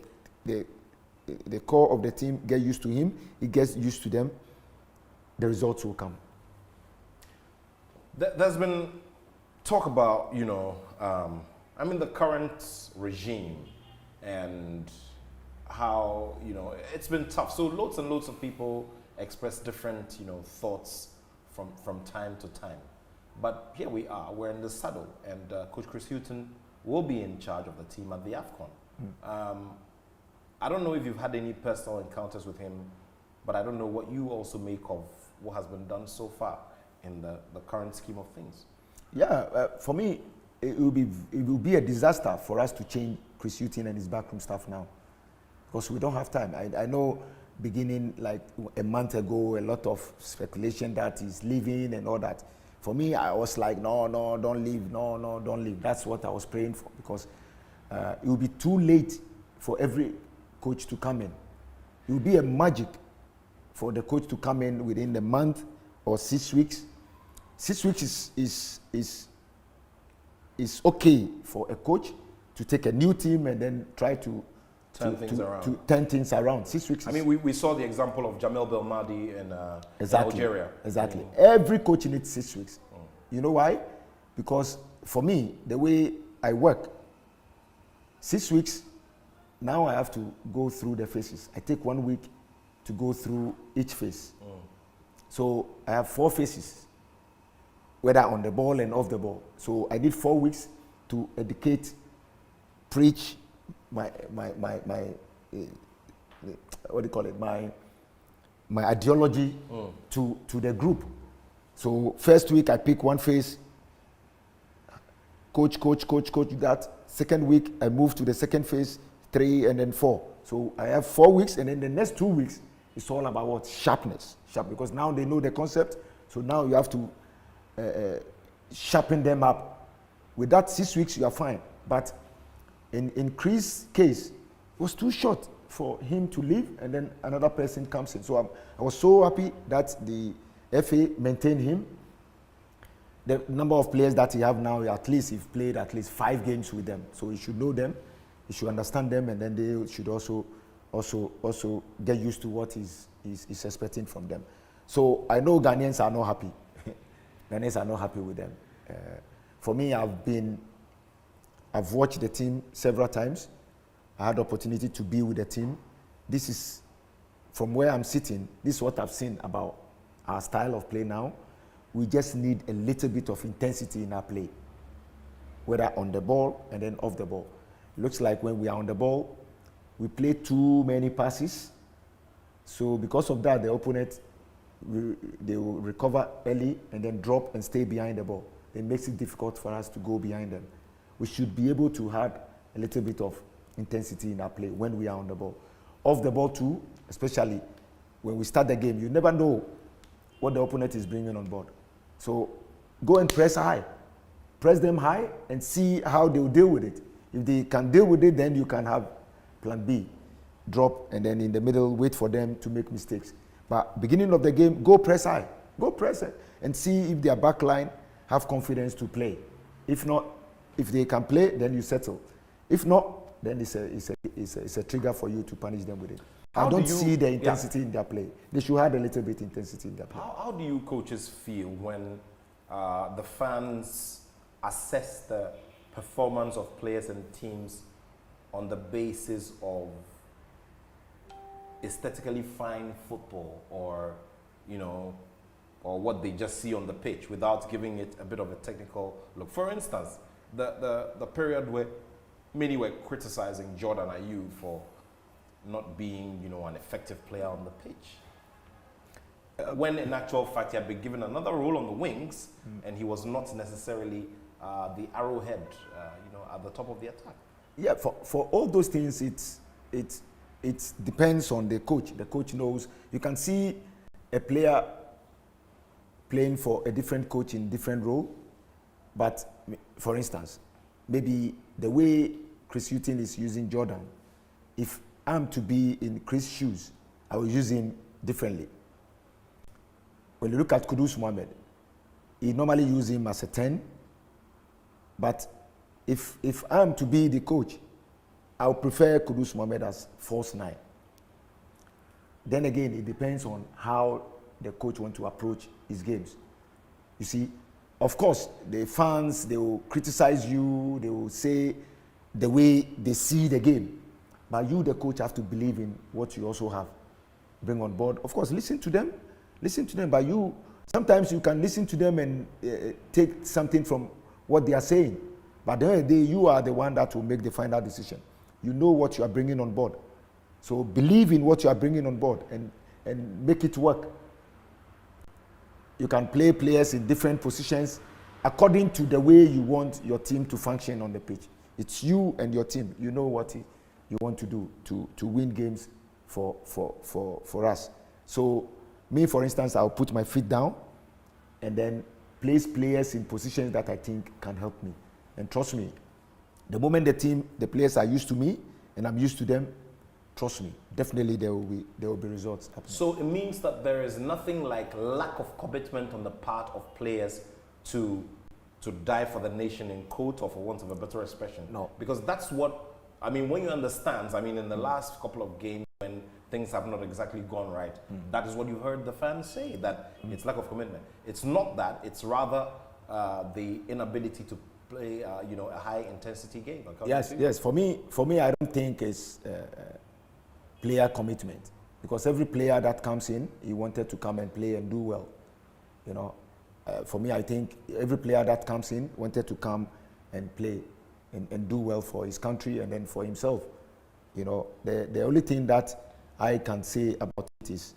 the core of the team get used to him, he gets used to them, the results will come. There's been talk about, the current regime and how, it's been tough. So loads and loads of people express different, thoughts from time to time. But here we are, we're in the saddle, and Coach Chris Hughton will be in charge of the team at the Afcon. I don't know if you've had any personal encounters with him, but I don't know what you also make of what has been done so far in the current scheme of things. Yeah, for me, it will be a disaster for us to change Chris Hughton and his backroom staff now, because we don't have time. I know beginning like a month ago, a lot of speculation that he's leaving and all that. For me, I was like, no, don't leave, no, don't leave. That's what I was praying for, because it will be too late for every coach to come in. It will be a magic for the coach to come in within a month or 6 weeks. 6 weeks is okay for a coach to take a new team and then try to turn things around. 6 weeks. I mean, we saw the example of Jamel Belmadi in Algeria. Exactly. Every coach needs 6 weeks. You know why? Because for me, the way I work, 6 weeks, now I have to go through the phases. I take 1 week to go through each phase. So I have 4 phases, whether on the ball and off the ball. So I need 4 weeks to educate, preach my what do you call it, my ideology to the group. So first week I pick one phase, coach that. Second week I move to the second phase, 3 and then 4. So I have 4 weeks, and then the next 2 weeks it's all about what? Sharpness. Because now they know the concept, so now you have to sharpen them up. With that 6 weeks you are fine. But in Chris' case, it was too short for him to leave, and then another person comes in. So I was so happy that the FA maintained him. The number of players that he have now, at least he's played at least 5 games with them. So he should know them, he should understand them, and then they should also get used to what he's expecting from them. So I know Ghanaians are not happy. Ghanaians are not happy with them. For me, I've watched the team several times. I had the opportunity to be with the team. This is, from where I'm sitting, this is what I've seen about our style of play now. We just need a little bit of intensity in our play, whether on the ball and then off the ball. It looks like when we are on the ball, we play too many passes. So because of that, the opponent, they will recover early and then drop and stay behind the ball. It makes it difficult for us to go behind them. We should be able to have a little bit of intensity in our play when we are on the ball. Off the ball too, especially when we start the game, you never know what the opponent is bringing on board. So go and press high. Press them high and see how they will deal with it. If they can deal with it, then you can have plan B. Drop, and then in the middle, wait for them to make mistakes. But beginning of the game, go press high. Go press it and see if their back line have confidence to play. If not, if they can play, then you settle. If not, then it's a trigger for you to punish them with it. I don't see the intensity in their play. They should have a little bit intensity in their play. How do you coaches feel when the fans assess the performance of players and teams on the basis of aesthetically fine football, or or what they just see on the pitch, without giving it a bit of a technical look? For instance, the period where many were criticizing Jordan Ayew for not being, an effective player on the pitch, when in actual fact he had been given another role on the wings, and he was not necessarily the arrowhead, at the top of the attack. Yeah, for all those things, it depends on the coach. The coach knows. You can see a player playing for a different coach in different role, but for instance, maybe the way Chris Hughton is using Jordan, if I'm to be in Chris' shoes, I will use him differently. When you look at Kudus Mohammed, he normally use him as a 10, but if I'm to be the coach, I would prefer Kudus Mohammed as false 9. Then again, it depends on how the coach wants to approach his games. You see, of course, the fans, they will criticize you, they will say the way they see the game. But you, the coach, have to believe in what you also have. Bring on board. Of course, listen to them. But sometimes you can listen to them and take something from what they are saying. But at the end of the day, you are the one that will make the final decision. You know what you are bringing on board. So believe in what you are bringing on board and make it work. You can play players in different positions according to the way you want your team to function on the pitch. It's you and your team. You know what you want to do to win games for us. So me, for instance, I'll put my feet down and then place players in positions that I think can help me. And trust me, the moment the players are used to me and I'm used to them, trust me, definitely there will be results happening. So it means that there is nothing like lack of commitment on the part of players to die for the nation, in quote, or for want of a better expression. No. Because that's what, when you understand, in the last couple of games when things have not exactly gone right, that is what you heard the fans say, that it's lack of commitment. It's not that, it's rather the inability to play, a high intensity game. Yes. For me, I don't think it's player commitment. because every player that comes in, he wanted to come and play and do well. You know, for me, I think every player that comes in wanted to come and play and do well for his country and then for himself. You know, the only thing that I can say about it is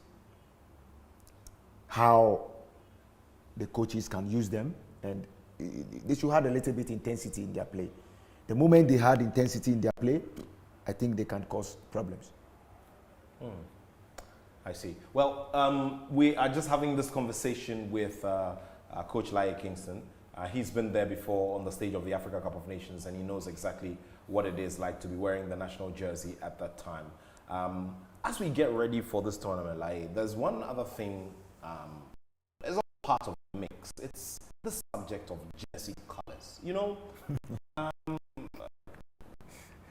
how the coaches can use them, and they should have a little bit intensity in their play. The moment they had intensity in their play, I think they can cause problems. I see. Well, we are just having this conversation with Coach Laryea Kingston. He's been there before on the stage of the Africa Cup of Nations, and he knows exactly what it is like to be wearing the national jersey at that time. As we get ready for this tournament, there's one other thing. It's all part of the mix. It's the subject of jersey colors. You know,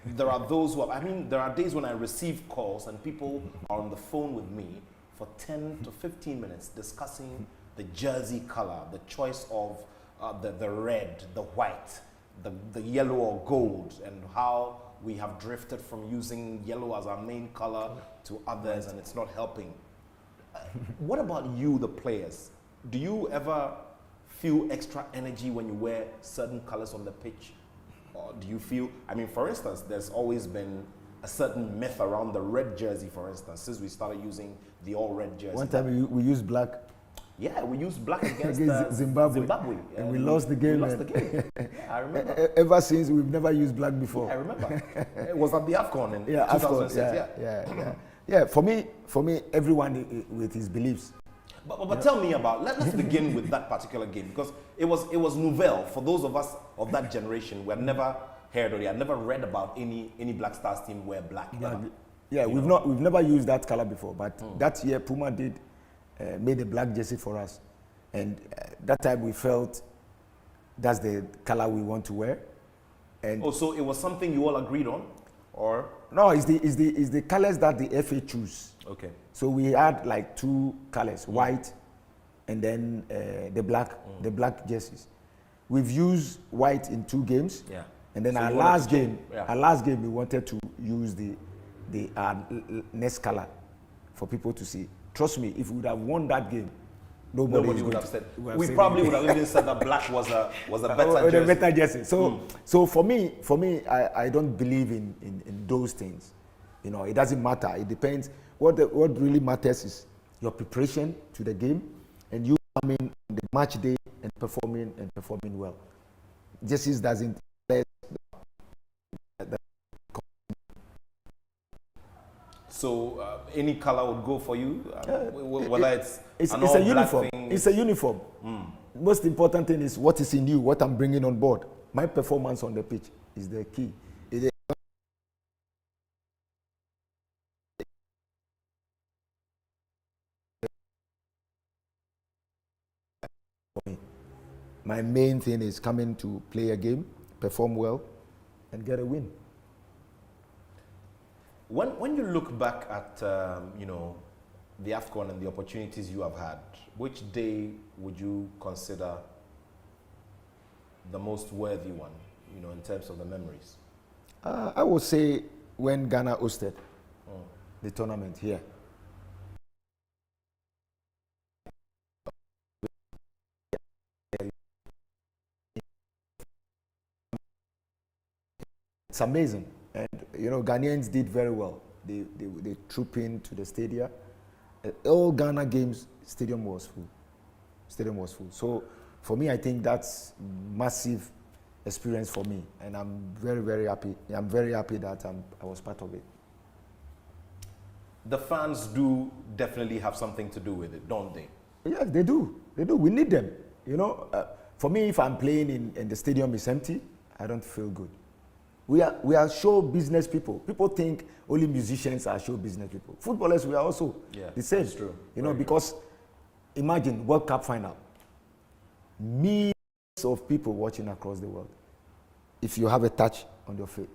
there are those who there are days when I receive calls and people are on the phone with me for 10 to 15 minutes discussing the jersey color, the choice of the red, the white, the yellow or gold, and how we have drifted from using yellow as our main color to others, and it's not helping. What about you, the players? Do you ever feel extra energy when you wear certain colors on the pitch? Or do you feel, for instance, there's always been a certain myth around the red jersey, for instance, since we started using the all-red jersey. One time we used black. Yeah, we used black against Zimbabwe. And we lost the game. We lost the game. Yeah, I remember. Ever since, we've never used black before. Yeah, I remember. It was at the Afcon in 2006. Afcon, yeah. For me, everyone with his beliefs. But tell me about, let's begin with that particular game, because it was nouvelle for those of us of that generation. We had never heard or had never read about any Black Stars team wear black. Yeah, we've never used that color before, but that year Puma did made a black jersey for us, and that time we felt that's the color we want to wear. And so it was something you all agreed on, or no? It's the colors that the FA choose. Okay. So we had like two colors, white, and then the black jerseys. We've used white in 2 games. Yeah. And then So our last game, we wanted to use the next color for people to see. Trust me, if we would have won that game, nobody would have said. We probably would have even said that black was a better jersey. So for me, I don't believe in those things. You know, it doesn't matter. It depends. What really matters is your preparation to the game, and you coming on the match day and performing well. Jerseys doesn't. So any color would go for you, whether it's a uniform. It's a uniform. Most important thing is what is in you, what I'm bringing on board. My performance on the pitch is the key. My main thing is coming to play a game, perform well, and get a win. When you look back at the Afcon and the opportunities you have had, which day would you consider the most worthy one, in terms of the memories? I would say when Ghana hosted the tournament here. It's amazing, and Ghanaians did very well. They trooped into the stadium. All Ghana games, stadium was full. So for me, I think that's massive experience for me, and I'm very, very happy. I'm very happy that I was part of it. The fans do definitely have something to do with it, don't they? Yes, they do. They do. We need them. For me, if I'm playing and the stadium is empty, I don't feel good. We are show business people. People think only musicians are show business people. Footballers, we are also the same. That's true. Because imagine World Cup final. Millions of people watching across the world. If you have a touch on your feet.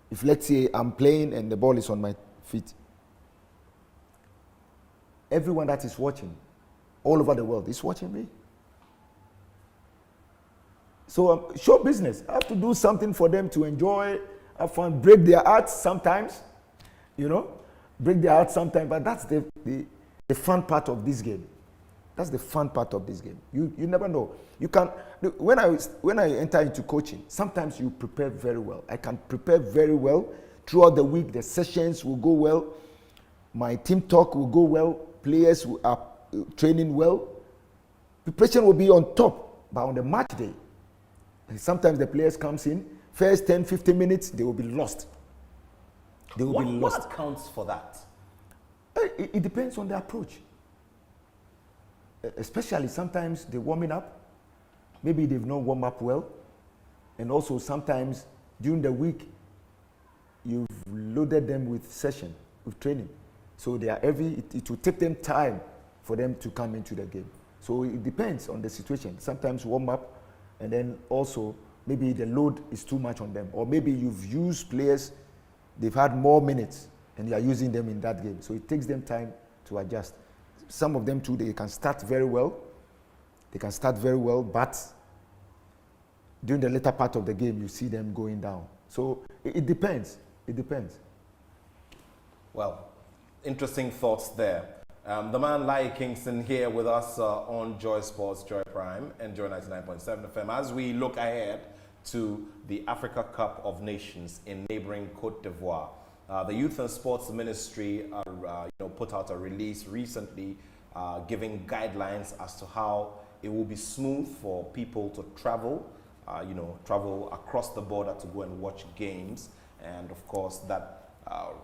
If let's say I'm playing and the ball is on my feet. Everyone that is watching all over the world is watching me. So show business. I have to do something for them to enjoy, have fun, break their hearts sometimes, break their heart sometimes, but that's the fun part of this game. That's the fun part of this game. You never know. You can, when I enter into coaching, sometimes you prepare very well. I can prepare very well throughout the week. The sessions will go well. My team talk will go well. Players are training well. Preparation will be on top, but on the match day, sometimes the players comes in, first 10, 15 minutes, they will be lost. They will be lost. What accounts for that? It depends on the approach. Especially sometimes they're warming up. Maybe they've not warmed up well. And also sometimes during the week, you've loaded them with session, with training. So they are it will take them time for them to come into the game. So it depends on the situation. Sometimes warm up, and then also maybe the load is too much on them. Or maybe you've used players, they've had more minutes, and you are using them in that game. So it takes them time to adjust. Some of them too, they can start very well. But during the later part of the game, you see them going down. So it depends. It depends. Well, interesting thoughts there. The man Laryea Kingston here with us on Joy Sports, Joy Prime, and Joy 99.7 FM as we look ahead to the Africa Cup of Nations in neighboring Cote d'Ivoire. The Youth and Sports Ministry put out a release recently giving guidelines as to how it will be smooth for people to travel, travel across the border to go and watch games. And of course, that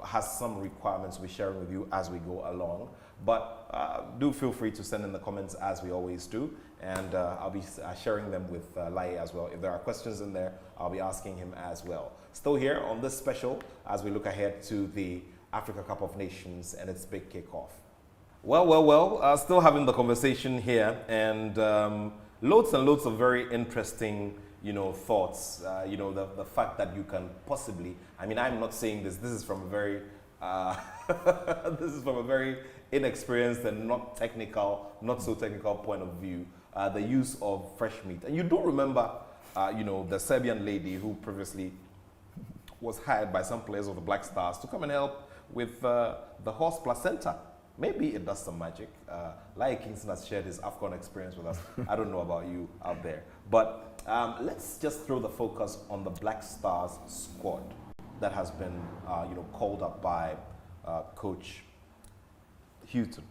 has some requirements we're sharing with you as we go along. But do feel free to send in the comments as we always do. And I'll be sharing them with Laryea as well. If there are questions in there, I'll be asking him as well. Still here on this special as we look ahead to the Africa Cup of Nations and its big kickoff. Well, still having the conversation here, and loads and loads of very interesting, thoughts. The fact that you can possibly, I'm not saying this is from a very, this is from a very inexperienced and not so technical point of view, the use of fresh meat. And you do remember, the Serbian lady who previously was hired by some players of the Black Stars to come and help with the horse placenta. Maybe it does some magic. Laryea Kingston has shared his Afcon experience with us. I don't know about you out there. But let's just throw the focus on the Black Stars squad that has been called up by Coach Houghton.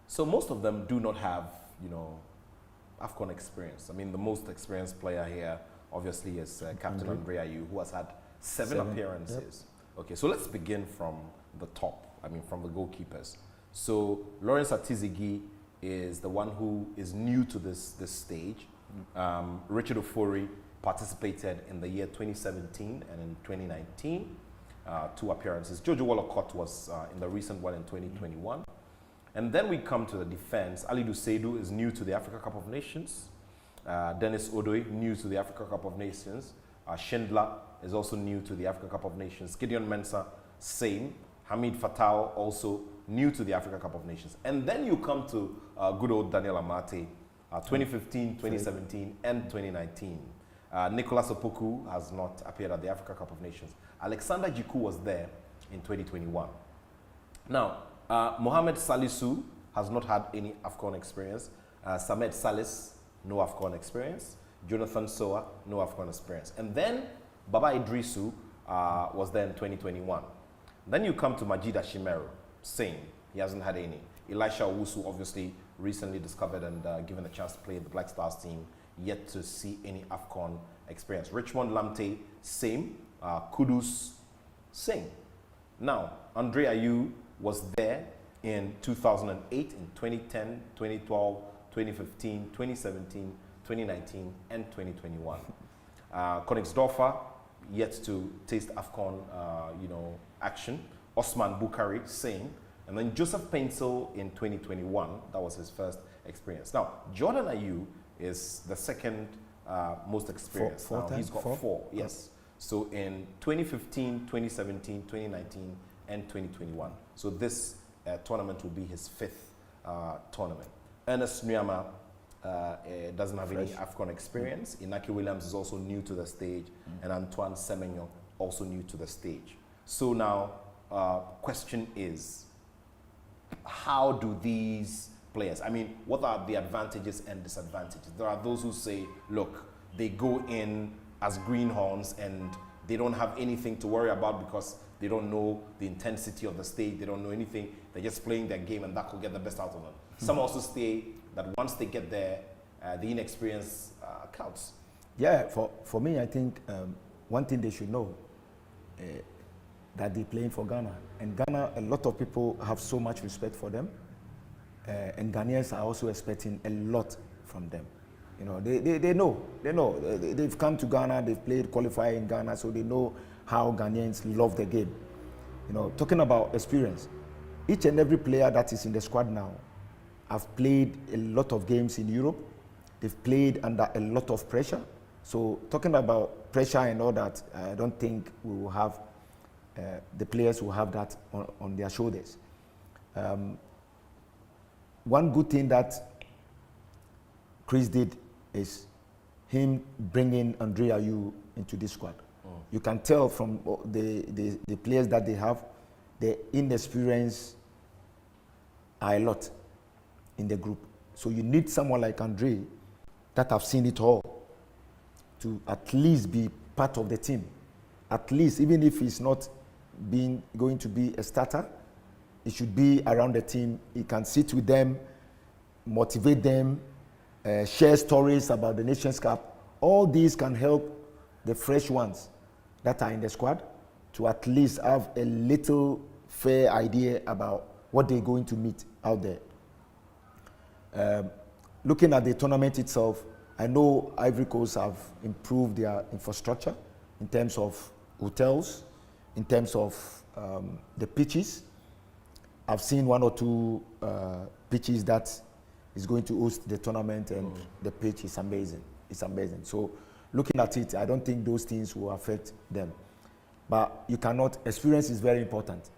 So most of them do not have, Afcon experience. The most experienced player here obviously is Captain Nathaniel Attoh, who has had seven appearances. Yep. Okay, so let's begin from the top. From the goalkeepers. So Lawrence Atizigi is the one who is new to this stage. Richard Ofori participated in the year 2017 and in 2019, 2 appearances. Jojo Wolokot was in the recent one in 2021. And then we come to the defense. Ali Seidu is new to the Africa Cup of Nations. Dennis Odoi, new to the Africa Cup of Nations. Schindler is also new to the Africa Cup of Nations. Gideon Mensah, same. Hamid Fatau, also new to the Africa Cup of Nations. And then you come to good old Daniel Amate, 2015, 2017, and 2019. Nicolas Opoku has not appeared at the Africa Cup of Nations. Alexander Jiku was there in 2021. Now, Mohamed Salisu has not had any Afcon experience. Samed Salis, no Afcon experience. Jonathan Soa, no Afcon experience. And then Baba Idrisu was there in 2021. Then you come to Majid Ashimeru, same. He hasn't had any. Elisha Owusu, obviously recently discovered and given a chance to play in the Black Stars team, yet to see any Afcon experience. Richmond Lamte, same. Kudus, same. Now, Andre Ayew was there in 2008, in 2010, 2012, 2015, 2017, 2019, and 2021. Königsdorfer, yet to taste Afcon, action. Osman Bukari, same. And then Joseph Pencil in 2021, that was his first experience. Now, Jordan Ayew is the second most experienced. He's got four, yes. So in 2015, 2017, 2019, and 2021. So this tournament will be his 5th tournament. Ernest Nyama doesn't have any Afcon experience. Inaki Williams is also new to the stage, and Antoine Semenyo also new to the stage. So now question is, how do these players, I mean, what are the advantages and disadvantages? There are those who say, look, they go in as greenhorns and they don't have anything to worry about because they don't know the intensity of the stage, they don't know anything, they're just playing their game and that could get the best out of them. Some also say that once they get there, the inexperience counts. Yeah, for me, I think one thing they should know, that they're playing for Ghana. And Ghana, a lot of people have so much respect for them. And Ghanaians are also expecting a lot from them. You know, they know. They've come to Ghana, they've played qualifying in Ghana, so they know how Ghanaians love the game. You know, talking about experience, each and every player that is in the squad now have played a lot of games in Europe. They've played under a lot of pressure. So talking about pressure and all that, I don't think we will have, the players will have that on their shoulders. One good thing that Chris did is him bringing Andre Ayew into this squad. You can tell from the players that they have, the inexperience are a lot in the group. So you need someone like Andre that have seen it all to at least be part of the team. At least, even if he's not going to be a starter, he should be around the team. He can sit with them, motivate them, share stories about the Nations Cup. All these can help the fresh ones that are in the squad to at least have a little fair idea about what they're going to meet out there. Looking at the tournament itself, I know Ivory Coast have improved their infrastructure in terms of hotels, in terms of the pitches. I've seen one or two pitches that is going to host the tournament, and the pitch is amazing. It's amazing. So looking at it, I don't think those things will affect them. But you cannot, experience is very important.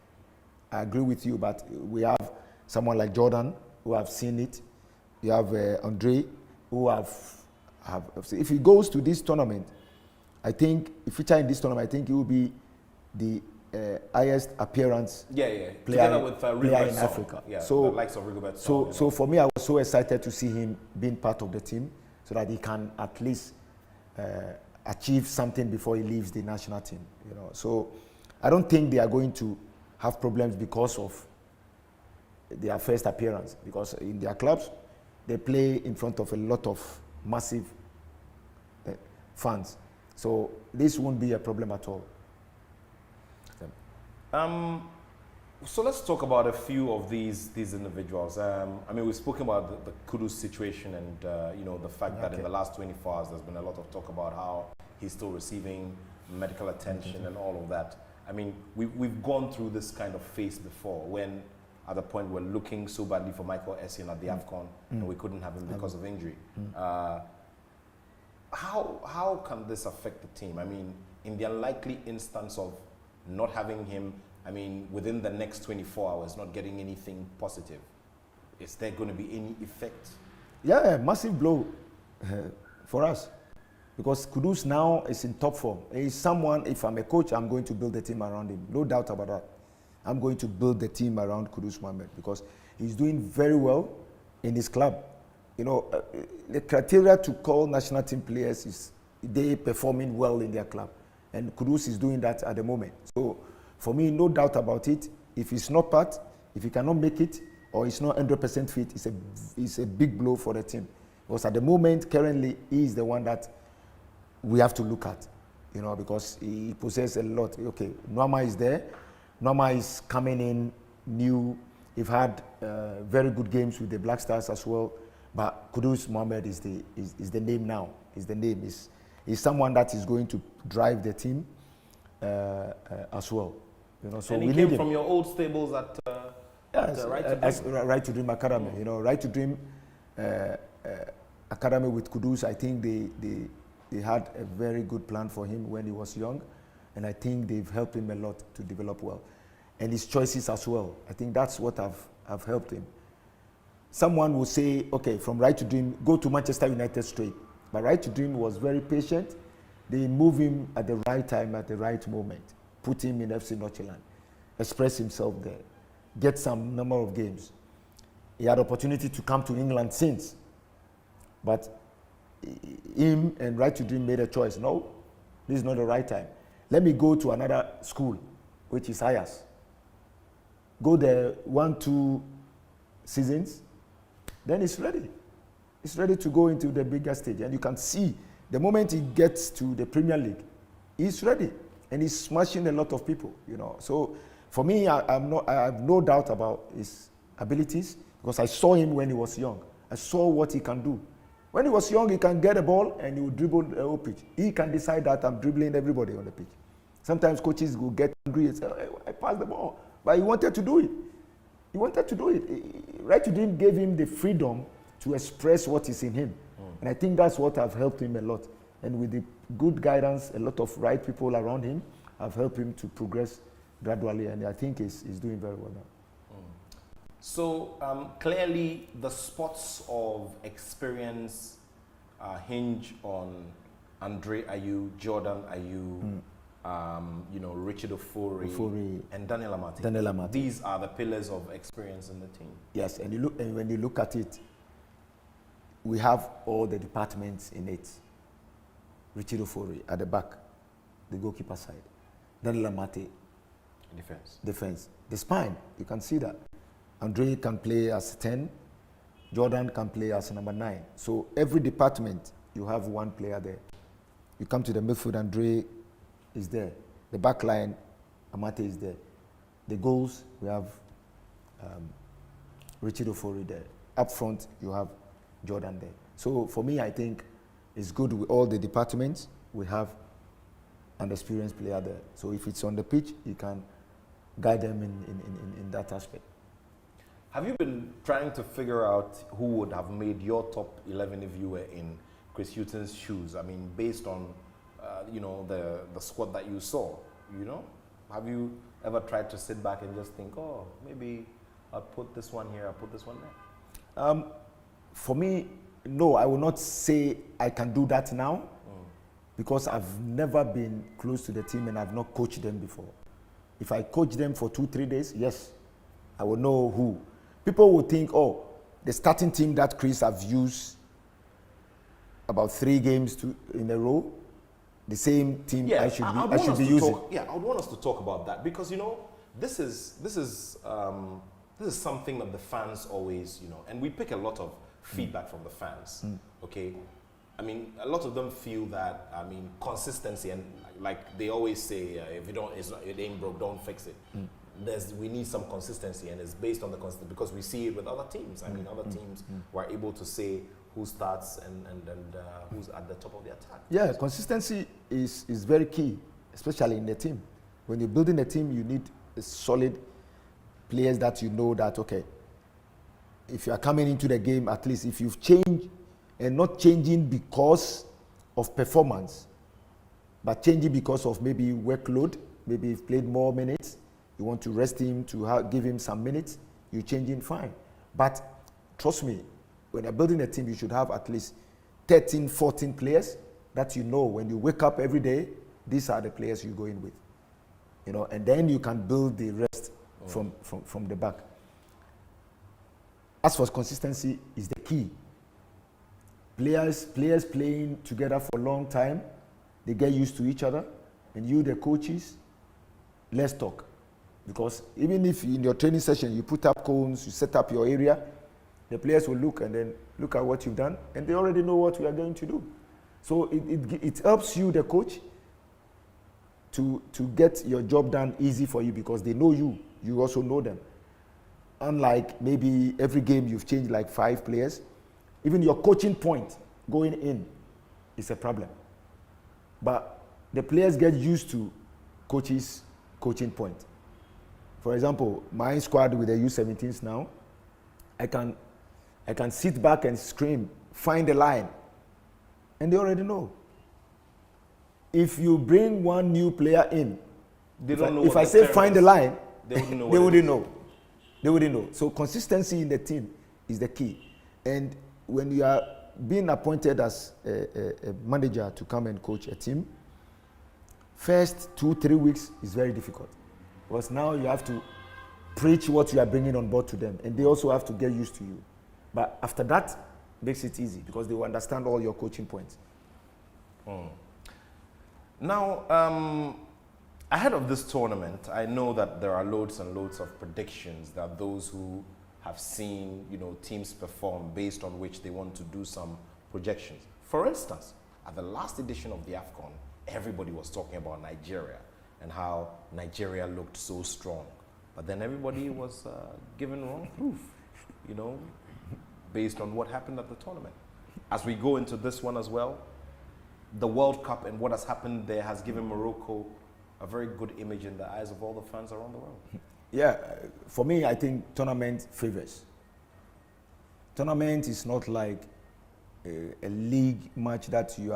I agree with you, but we have someone like Jordan who have seen it. You have Andre who have if he goes to this tournament, I think, if he feature in this tournament, I think he will be the highest appearance player, together with player in Africa. Yeah, so, the likes of Rigobert Song, so for me, I was so excited to see him being part of the team so that he can at least achieve something before he leaves the national team. You know, so I don't think they are going to have problems because of their first appearance, because in their clubs they play in front of a lot of massive fans. So this won't be a problem at all. So let's talk about a few of these individuals. I mean, we've spoken about the Kudus situation and you know, the fact that in the last 24 hours there's been a lot of talk about how he's still receiving medical attention and all of that. I mean, we've gone through this kind of phase before when at the point we're looking so badly for Michael Essien at the Afcon and we couldn't have him because of injury. How can this affect the team? I mean, in the unlikely instance of not having him, I mean, within the next 24 hours, not getting anything positive, is there going to be any effect? Yeah, massive blow for us. Because Kudus now is in top form. He's someone, if I'm a coach, I'm going to build the team around him. No doubt about that. I'm going to build the team around Kudus Mohammed because he's doing very well in his club. You know, the criteria to call national team players is they performing well in their club. And Kudus is doing that at the moment. So for me, no doubt about it. If he's not part, if he cannot make it, or he's not 100% fit, it's a big blow for the team. Because at the moment, currently, he is the one that we have to look at, you know, because he possesses a lot. Okay, Norma is there. Norma is coming in new. He's had very good games with the Black Stars as well. But Kudus Mohammed is the name now. Is the name. Is someone that is going to drive the team as well. You know, so and he we came need him from your old stables at Right to Dream Academy. You know, Right to Dream Academy with Kudus. I think they had a very good plan for him when he was young, and I think they've helped him a lot to develop well, and his choices as well. I think that's what have helped him. Someone will say, okay, from Right to Dream, go to Manchester United straight. But Right to Dream was very patient. They moved him at the right time, at the right moment, put him in FC Northland. express himself there, get some number of games. He had opportunity to come to England since, but him and Right to Dream made a choice. No, this is not the right time. Let me go to another school, which is Ayers. Go there 1-2 seasons, then he's ready. He's ready to go into the bigger stage. And you can see the moment he gets to the Premier League, he's ready. And he's smashing a lot of people, you know. So for me, I have no doubt about his abilities because I saw him when he was young. I saw what he can do. When he was young, he can get a ball and he will dribble the whole pitch. He can decide that I'm dribbling everybody on the pitch. Sometimes coaches will get angry and say, hey, I passed the ball. But he wanted to do it. He wanted to do it. Right to Dream gave him the freedom to express what is in him. And I think that's what have helped him a lot. And with the good guidance, a lot of right people around him have helped him to progress gradually. And I think he's doing very well now. So clearly the spots of experience hinge on Andre Ayew, Jordan Ayew, you know, Richard Ofori, and Daniel Amate. These are the pillars of experience in the team. Yes, and when you look at it, we have all the departments in it. Richard Ofori at the back, the goalkeeper side. Daniel Amate, defense. The spine, you can see that. Andre can play as 10. Jordan can play as number 9. So every department, you have one player there. You come to the midfield, Andre is there. The back line, Amate is there. The goals, we have Richard Ofori there. Up front, you have Jordan there. So for me, I think it's good with all the departments. We have an experienced player there. So if it's on the pitch, you can guide them in that aspect. Have you been trying to figure out who would have made your top 11 if you were in Chris Hughton's shoes? I mean, based on you know, the squad that you saw, you know? Have you ever tried to sit back and just think, oh, maybe I'll put this one here, I'll put this one there? For me, no, I will not say I can do that now because I've never been close to the team and I've not coached them before. If I coach them for 2-3 days, yes, I will know who. People will think, oh, the starting team that Chris have used about 3 games in a row, the same team I should be using. I would want us to talk about that because, you know, this is something that the fans always, you know, and we pick a lot of feedback from the fans. Okay, I mean, a lot of them feel that, I mean, consistency, and like they always say, if it ain't broke, don't fix it. We need some consistency, and it's based on the consistency because we see it with other teams. I mean, other teams were able to say who starts and who's at the top of the attack. Yeah, consistency is very key, especially in the team. When you're building a team, you need a solid players that you know that, okay, if you are coming into the game, at least if you've changed and not changing because of performance, but changing because of maybe workload, maybe you've played more minutes, you want to rest him, to give him some minutes, you're changing, fine. But trust me, when you're building a team, you should have at least 13, 14 players that you know when you wake up every day, these are the players you go in with. You know, and then you can build the rest from the back. As for consistency is the key. Players playing together for a long time, they get used to each other, and you, the coaches, let's talk. Because even if in your training session you put up cones, you set up your area, the players will look and then look at what you've done, and they already know what we are going to do. So it helps you, the coach, to get your job done easy for you because they know you. You also know them. Unlike maybe every game you've changed like 5 players, even your coaching point going in is a problem. But the players get used to coaches' coaching point. For example, my squad with the U17s now, I can sit back and scream, find the line, and they already know. If you bring one new player in, if I say find the line, they wouldn't know. They wouldn't know. So consistency in the team is the key. And when you are being appointed as a manager to come and coach a team, first 2-3 weeks is very difficult Because now you have to preach what you are bringing on board to them, and they also have to get used to you. But after that, makes it easy because they will understand all your coaching points. Now, ahead of this tournament, I know that there are loads and loads of predictions that those who have seen, teams perform based on which they want to do some projections. For instance, at the last edition of the Afcon, everybody was talking about Nigeria and how Nigeria looked so strong. But then everybody was given wrong proof, based on what happened at the tournament. As we go into this one as well, the World Cup and what has happened there has given Morocco a very good image in the eyes of all the fans around the world. Yeah, for me, I think tournament favors. Tournament is not like a league match that you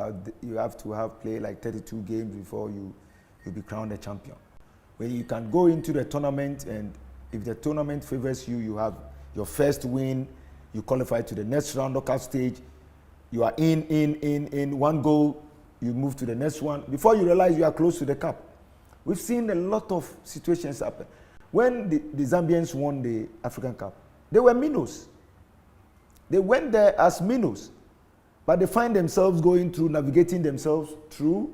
have to play like 32 games before you be crowned a champion. When you can go into the tournament, and if the tournament favors you, you have your first win, you qualify to the next round knockout stage, you are in one goal, you move to the next one. Before you realize you are close to the cup. We've seen a lot of situations happen. When the Zambians won the African Cup, they were minnows. They went there as minnows, but they find themselves navigating themselves through,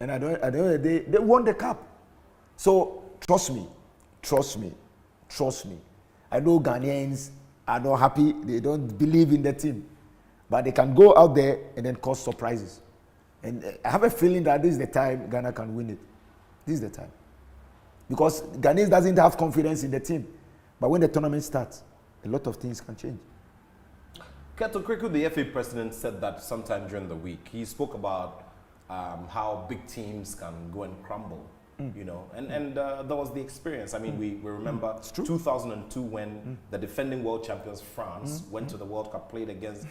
and at the end of the day, they won the cup. So trust me. I know Ghanaians are not happy, they don't believe in the team, but they can go out there and then cause surprises. And I have a feeling that this is the time Ghana can win it. This is the time. Because Ghanaians doesn't have confidence in the team. But when the tournament starts, a lot of things can change. Keto Kweku, the FA president, said that sometime during the week. He spoke about how big teams can go and crumble, and that was the experience. I mean, we remember 2002 when the defending world champions France went to the World Cup, played against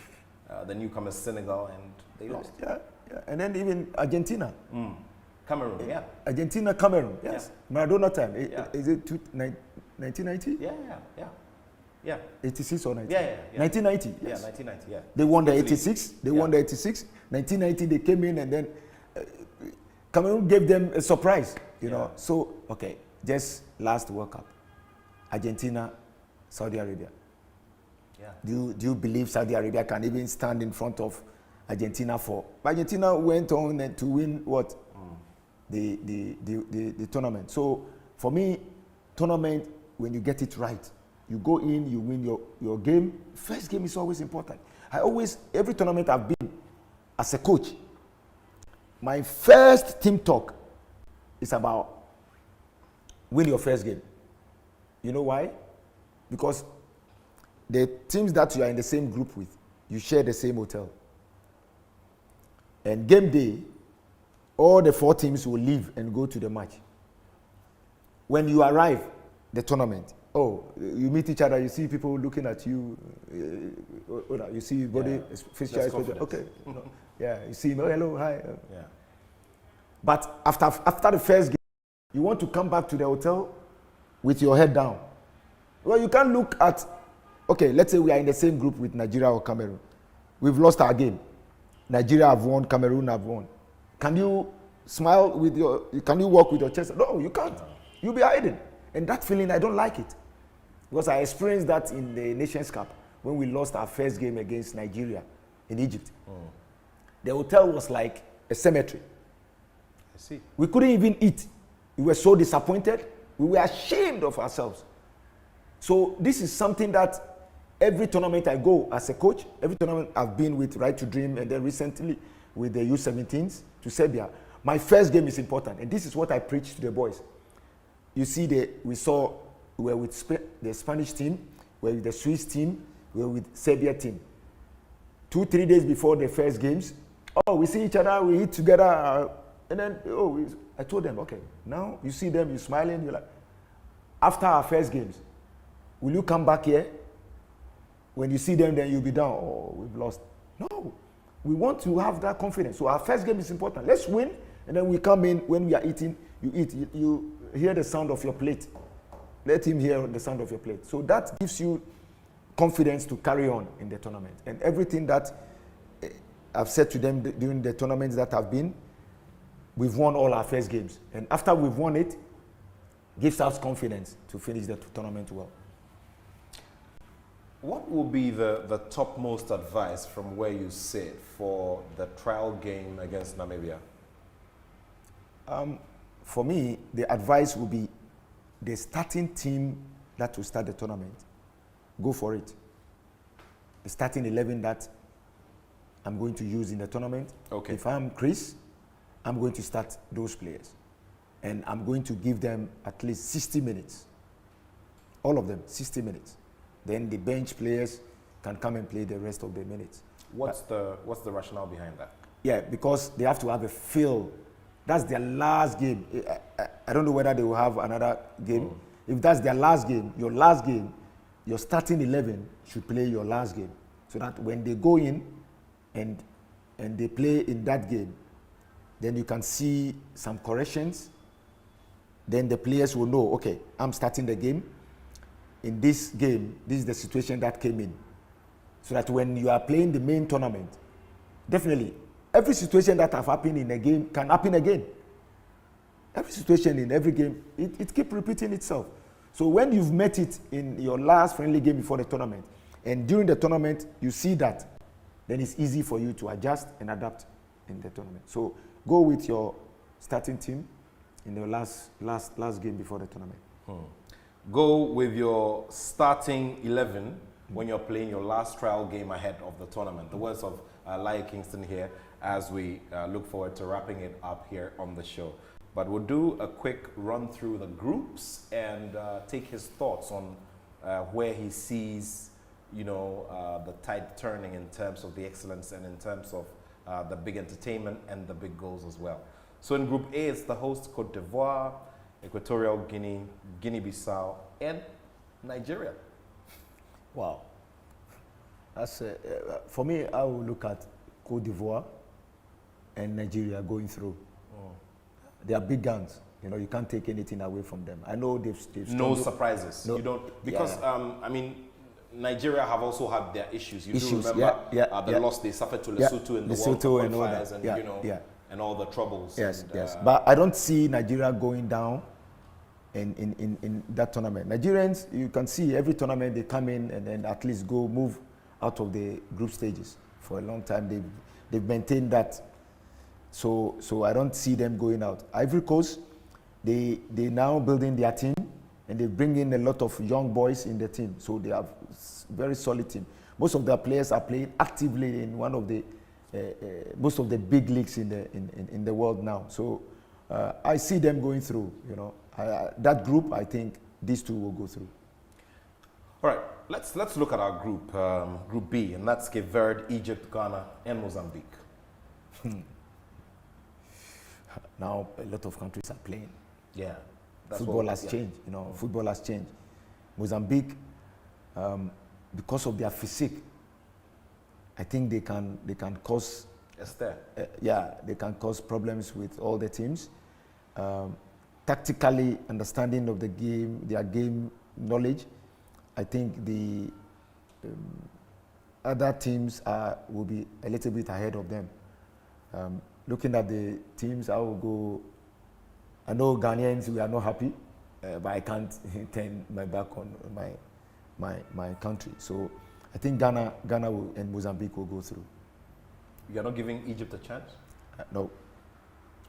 the newcomers Senegal, and they lost. Yeah. And then even Argentina. Cameroon, yeah. Argentina, Cameroon, yes. Yeah. Maradona time. Yeah. Is it 1990? Yeah. 86 or 90? Yeah. 1990, yes. Yeah, 1990, yeah. They won the 86. They won the 86. 1990, they came in, and then Cameroon gave them a surprise, you know. So, okay, just last World Cup, Argentina, Saudi Arabia. Yeah. Do you believe Saudi Arabia can even stand in front of Argentina for? Argentina went on to win what? The tournament. So for me, tournament, when you get it right, you go in, you win your game. First game is always important. Every tournament I've been as a coach, my first team talk is about win your first game. You know why? Because the teams that you are in the same group with, you share the same hotel. And game day, all the 4 teams will leave and go to the match. When you arrive, the tournament, you meet each other, you see people looking at you, you see body, facial expression, okay. You see, hello, hi. But after the first game, you want to come back to the hotel with your head down. Well, you can't look at, let's say we are in the same group with Nigeria or Cameroon. We've lost our game. Nigeria have won, Cameroon have won. Can you smile can you walk with your chest? No, you can't. You'll be hiding. And that feeling, I don't like it. Because I experienced that in the Nations Cup when we lost our first game against Nigeria in Egypt. The hotel was like a cemetery. I see. We couldn't even eat. We were so disappointed. We were ashamed of ourselves. So this is something that every tournament I go as a coach, every tournament I've been with Right to Dream, and then recently with the U17s to Serbia, my first game is important. And this is what I preach to the boys. You see, we were with the Spanish team, we were with the Swiss team, we were with Serbia team. 2-3 days before the first games, we see each other, we eat together, and then, I told them, okay, now you see them, you're smiling, you're like, after our first games, will you come back here? When you see them, then you'll be down, we've lost. No, we want to have that confidence. So our first game is important. Let's win, and then we come in, when we are eating, you eat, you hear the sound of your plate. Let him hear the sound of your plate. So that gives you confidence to carry on in the tournament. And everything that I've said to them during the tournaments that I've been, we've won all our first games. And after we've won it, gives us confidence to finish the tournament well. What will be the topmost advice from where you sit for the trial game against Namibia? For me, the advice will be the starting team that will start the tournament. Go for it. The starting 11 that I'm going to use in the tournament. Okay. If I'm Chris, I'm going to start those players. And I'm going to give them at least 60 minutes. All of them, 60 minutes. Then the bench players can come and play the rest of the minutes. What's the rationale behind that? Yeah, because they have to have a feel. That's their last game. I don't know whether they will have another game. If that's their last game, your starting 11 should play your last game. So that when they go in and they play in that game, then you can see some corrections. Then the players will know, okay, I'm starting the game. In this game, this is the situation that came in. So that when you are playing the main tournament, definitely, every situation that have happened in a game can happen again. Every situation in every game, it keeps repeating itself. So when you've met it in your last friendly game before the tournament, and during the tournament, you see that, then it's easy for you to adjust and adapt in the tournament. So go with your starting team in the last game before the tournament. Go with your starting 11 when you're playing your last trial game ahead of the tournament. The words of Laryea Kingston here as we look forward to wrapping it up here on the show. But we'll do a quick run through the groups and take his thoughts on where he sees, the tide turning in terms of the excellence and in terms of the big entertainment and the big goals as well. So in Group A, it's the host Côte d'Ivoire, Equatorial Guinea, Guinea-Bissau, and Nigeria. Wow. That's for me, I will look at Côte d'Ivoire and Nigeria going through. They are big guns. You can't take anything away from them. I know they've no surprises. No, you don't, because Nigeria have also had their issues. You do remember the loss they suffered to Lesotho in the World Cup qualifiers and all the troubles. Yes. But I don't see Nigeria going down in that tournament. Nigerians, you can see every tournament they come in and then at least move out of the group stages for a long time. They've maintained that. So I don't see them going out. Ivory Coast, they now building their team and they bring in a lot of young boys in the team. So they have a very solid team. Most of their players are playing actively in one of the most of the big leagues in the world now. So I see them going through. That group, I think these two will go through. All right, let's look at our group, Group B, and that's Cape Verde, Egypt, Ghana, and Mozambique. Now a lot of countries are playing. Yeah, football has changed. Football has changed. Mozambique, because of their physique, I think they can cause. They can cause problems with all the teams. Tactically, understanding of the game, their game knowledge, I think the other teams will be a little bit ahead of them. Looking at the teams, I will go. I know Ghanaians, we are not happy, but I can't turn my back on my country. So I think Ghana and Mozambique will go through. You're not giving Egypt a chance? No.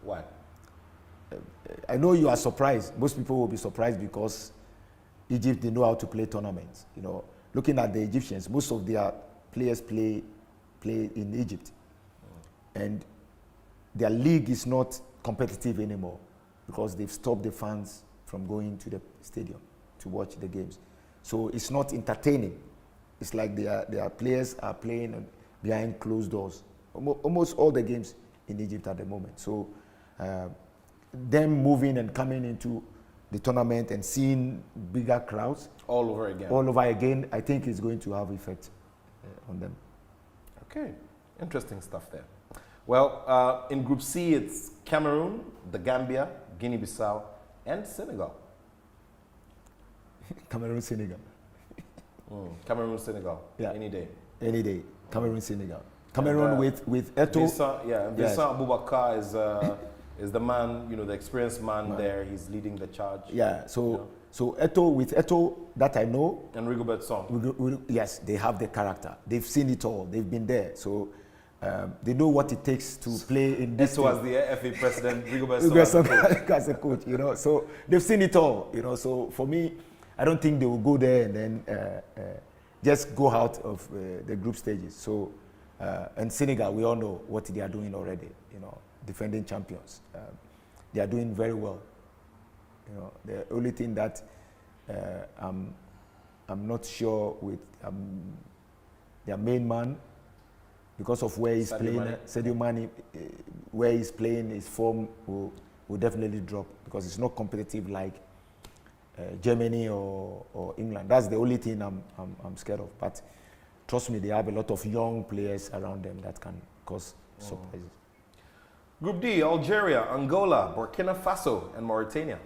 Why? I know you are surprised. Most people will be surprised because Egypt, they know how to play tournaments. Looking at the Egyptians, most of their players play in Egypt. And their league is not competitive anymore because they've stopped the fans from going to the stadium to watch the games. So it's not entertaining. It's like their players are playing behind closed doors. Almost all the games in Egypt at the moment. So them moving and coming into the tournament and seeing bigger crowds all over again, I think it's going to have effect on them. Okay, interesting stuff there. Well, in Group C, it's Cameroon, the Gambia, Guinea-Bissau, and Senegal. Cameroon, Senegal. Cameroon, Senegal. Yeah. Any day. Any day. Cameroon, Senegal. Cameroon with Attoh. Vincent Aboubakar is the man, the experienced man there. He's leading the charge. Yeah, so Attoh, with Attoh, that I know. And Rigobert Song. Yes, they have the character. They've seen it all. They've been there. So they know what it takes to play in this. Attoh as the FA president, Rigobert Song as a coach. So they've seen it all. So for me, I don't think they will go there and then just go out of the group stages. So and Senegal, we all know what they are doing already. Defending champions. They are doing very well. The only thing that I'm not sure with their main man, because of where he's playing, Sadio Mane, where he's playing, his form will definitely drop because it's not competitive like Germany or England. That's the only thing I'm scared of. But trust me, they have a lot of young players around them that can cause surprises. Group D, Algeria, Angola, Burkina Faso, and Mauritania.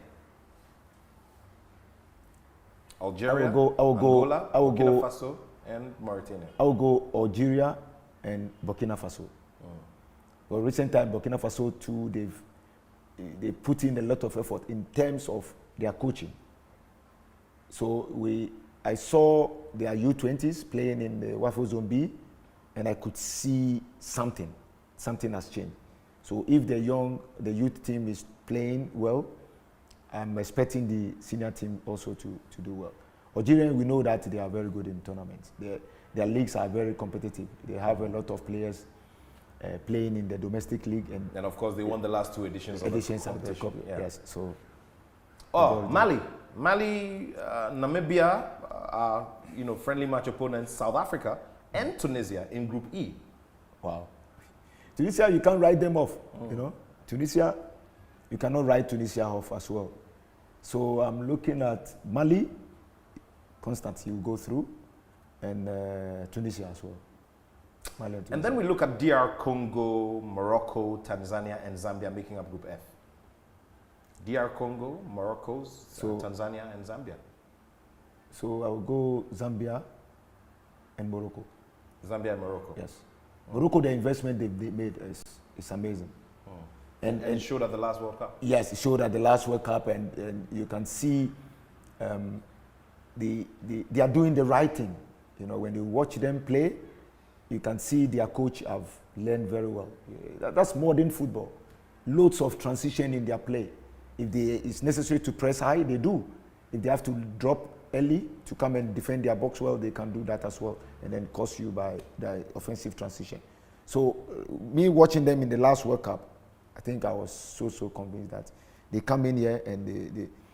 Algeria, Angola, Burkina Faso, and Mauritania. I will go Algeria and Burkina Faso. Well, recent time, Burkina Faso too, they put in a lot of effort in terms of their coaching. So I saw their U20s playing in the WAFO Zone B, and I could see something has changed. So if the youth team is playing well, I'm expecting the senior team also to do well. Algeria, we know that they are very good in tournaments. Their leagues are very competitive. They have a lot of players playing in the domestic league, and of course they won the last two editions of the cup. Yeah. Yes. So. Mali, Namibia are friendly match opponents. South Africa and Tunisia in Group E. Wow. Tunisia, you can't write them off. Tunisia, you cannot write Tunisia off as well. So I'm looking at Mali, constant, you go through, and Tunisia as well. Mali and Tunisia. And then we look at DR Congo, Morocco, Tanzania, and Zambia making up Group F. DR Congo, Morocco, Tanzania, and Zambia. So I'll go Zambia and Morocco. Zambia and Morocco. Yes. Morocco, the investment they made is amazing. And showed at the last World Cup. Yes, it showed at the last World Cup, and you can see they are doing the right thing. When you watch them play, you can see their coach have learned very well. That's modern football. Loads of transition in their play. If it's necessary to press high, they do. If they have to drop early to come and defend their box well, they can do that as well, and then cost you by the offensive transition. So me watching them in the last World Cup, I think I was so convinced that they come in here and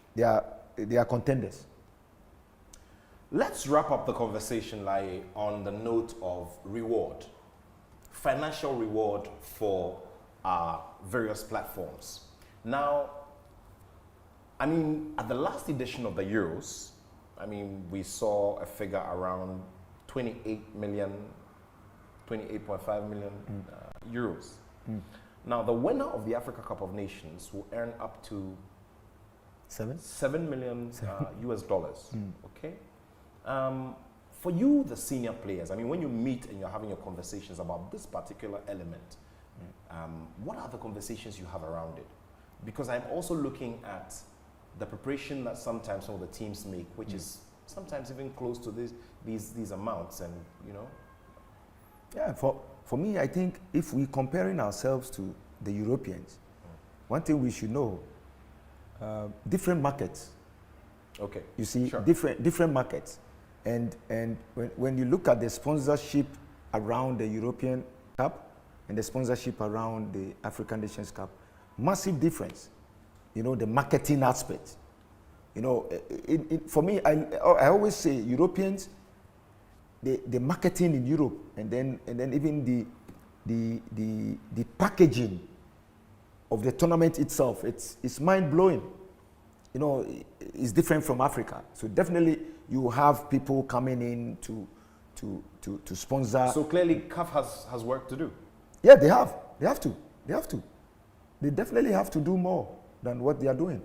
they are contenders. Let's wrap up the conversation, Laryea, on the note of reward, financial reward for our various platforms. Now, at the last edition of the Euros, we saw a figure around 28.5 million euros. Now, the winner of the Africa Cup of Nations will earn up to $7 million US dollars. Okay. For you, the senior players, when you meet and you're having your conversations about this particular element, what are the conversations you have around it? Because I'm also looking at the preparation that sometimes some of the teams make, which is sometimes even close to these amounts, and Yeah, for me, I think if we're comparing ourselves to the Europeans, one thing we should know, different markets. Okay. You see, sure. different markets. And when you look at the sponsorship around the European Cup and the sponsorship around the African Nations Cup, massive difference. The marketing aspect. For me, I always say Europeans, the marketing in Europe, and then even the packaging of the tournament itself, it's mind blowing. It's different from Africa. So definitely you have people coming in to sponsor. So clearly CAF has work to do. Yeah, they have. They have to. They definitely have to do more than what they are doing.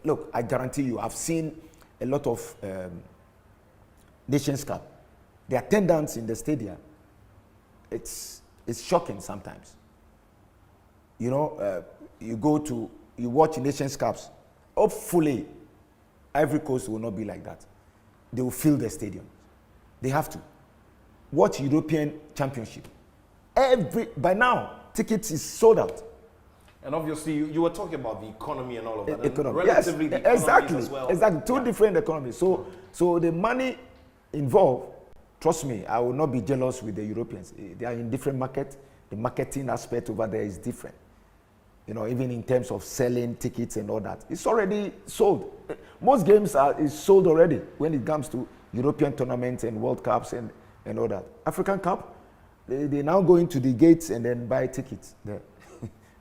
Look, I guarantee you, I've seen a lot of Nations Cup. The attendance in the stadium, it's shocking sometimes. you know, you watch Nations Cups. Hopefully, Ivory Coast will not be like that. They will fill the stadium. They have to. Watch European Championship. By now, tickets is sold out. And obviously, you were talking about the economy and all of that. Economy. Relatively, yes, the exactly. as well. Exactly. Two different economies. So the money involved, trust me, I will not be jealous with the Europeans. They are in different markets. The marketing aspect over there is different. You know, even in terms of selling tickets and all that. It's already sold. Most games is sold already when it comes to European tournaments and World Cups and all that. African Cup, they now go into the gates and then buy tickets there.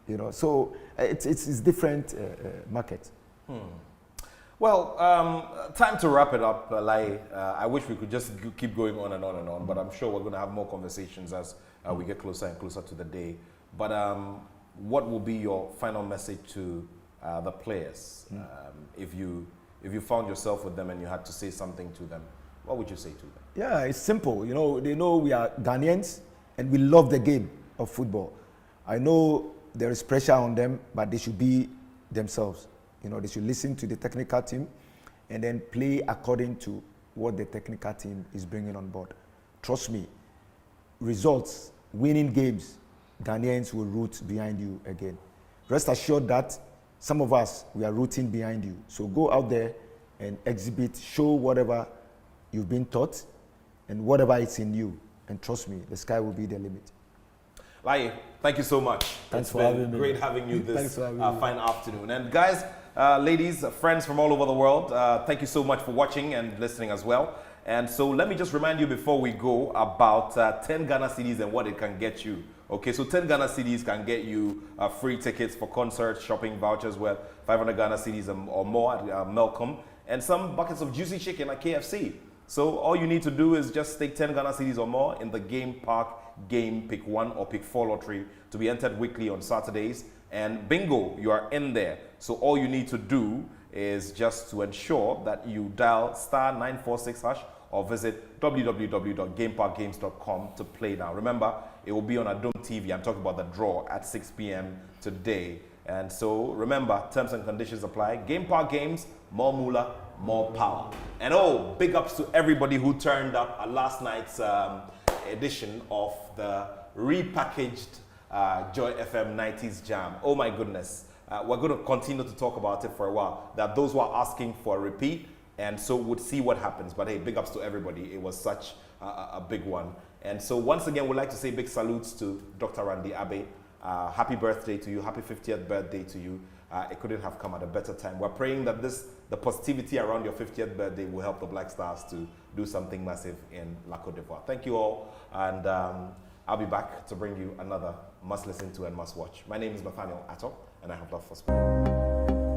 You know, so it's different market. Well, time to wrap it up, Lai. I wish we could just keep going on and on and on, but I'm sure we're going to have more conversations as we get closer and closer to the day. But what will be your final message to the players? If you found yourself with them and you had to say something to them, what would you say to them? Yeah, it's simple. You know, they know we are Ghanaians and we love the game of football. I know there is pressure on them, but they should be themselves. You know, they should listen to the technical team and then play according to what the technical team is bringing on board. Trust me, results, winning games, Ghanaians will root behind you again. Rest assured that some of us, we are rooting behind you. So go out there and exhibit, show whatever you've been taught and whatever is in you. And trust me, the sky will be the limit. Lai, thank you so much. Thanks for having me. Great having you this fine afternoon. And guys, ladies, friends from all over the world, thank you so much for watching and listening as well. And so let me just remind you before we go about 10 Ghana cedis and what it can get you. Okay, so 10 Ghana cedis can get you free tickets for concerts, shopping vouchers worth 500 Ghana cedis or more at Malcolm, and some buckets of juicy chicken at KFC. So all you need to do is just stake 10 Ghana cedis or more in the Game Park Game Pick 1 or Pick 4 lottery to be entered weekly on Saturdays. And bingo, you are in there. So all you need to do is just to ensure that you dial *946# or visit www.gameparkgames.com to play now. Remember, it will be on Adom TV. I'm talking about the draw at 6 p.m. today. And so remember, terms and conditions apply. Game Park Games, more moolah, more power. And oh, big ups to everybody who turned up at last night's edition of the repackaged Joy FM 90s Jam. Oh my goodness. We're going to continue to talk about it for a while. There are those who are asking for a repeat, and so we'll see what happens. But hey, big ups to everybody. It was such a big one. And so once again, we'd like to say big salutes to Dr. Randy Abe. Happy birthday to you. Happy 50th birthday to you. It couldn't have come at a better time. We're praying that the positivity around your 50th birthday will help the Black Stars to do something massive in La Côte d'Ivoire. Thank you all. And I'll be back to bring you another must listen to and must watch. My name is Nathaniel Attoh, and I have love for sport.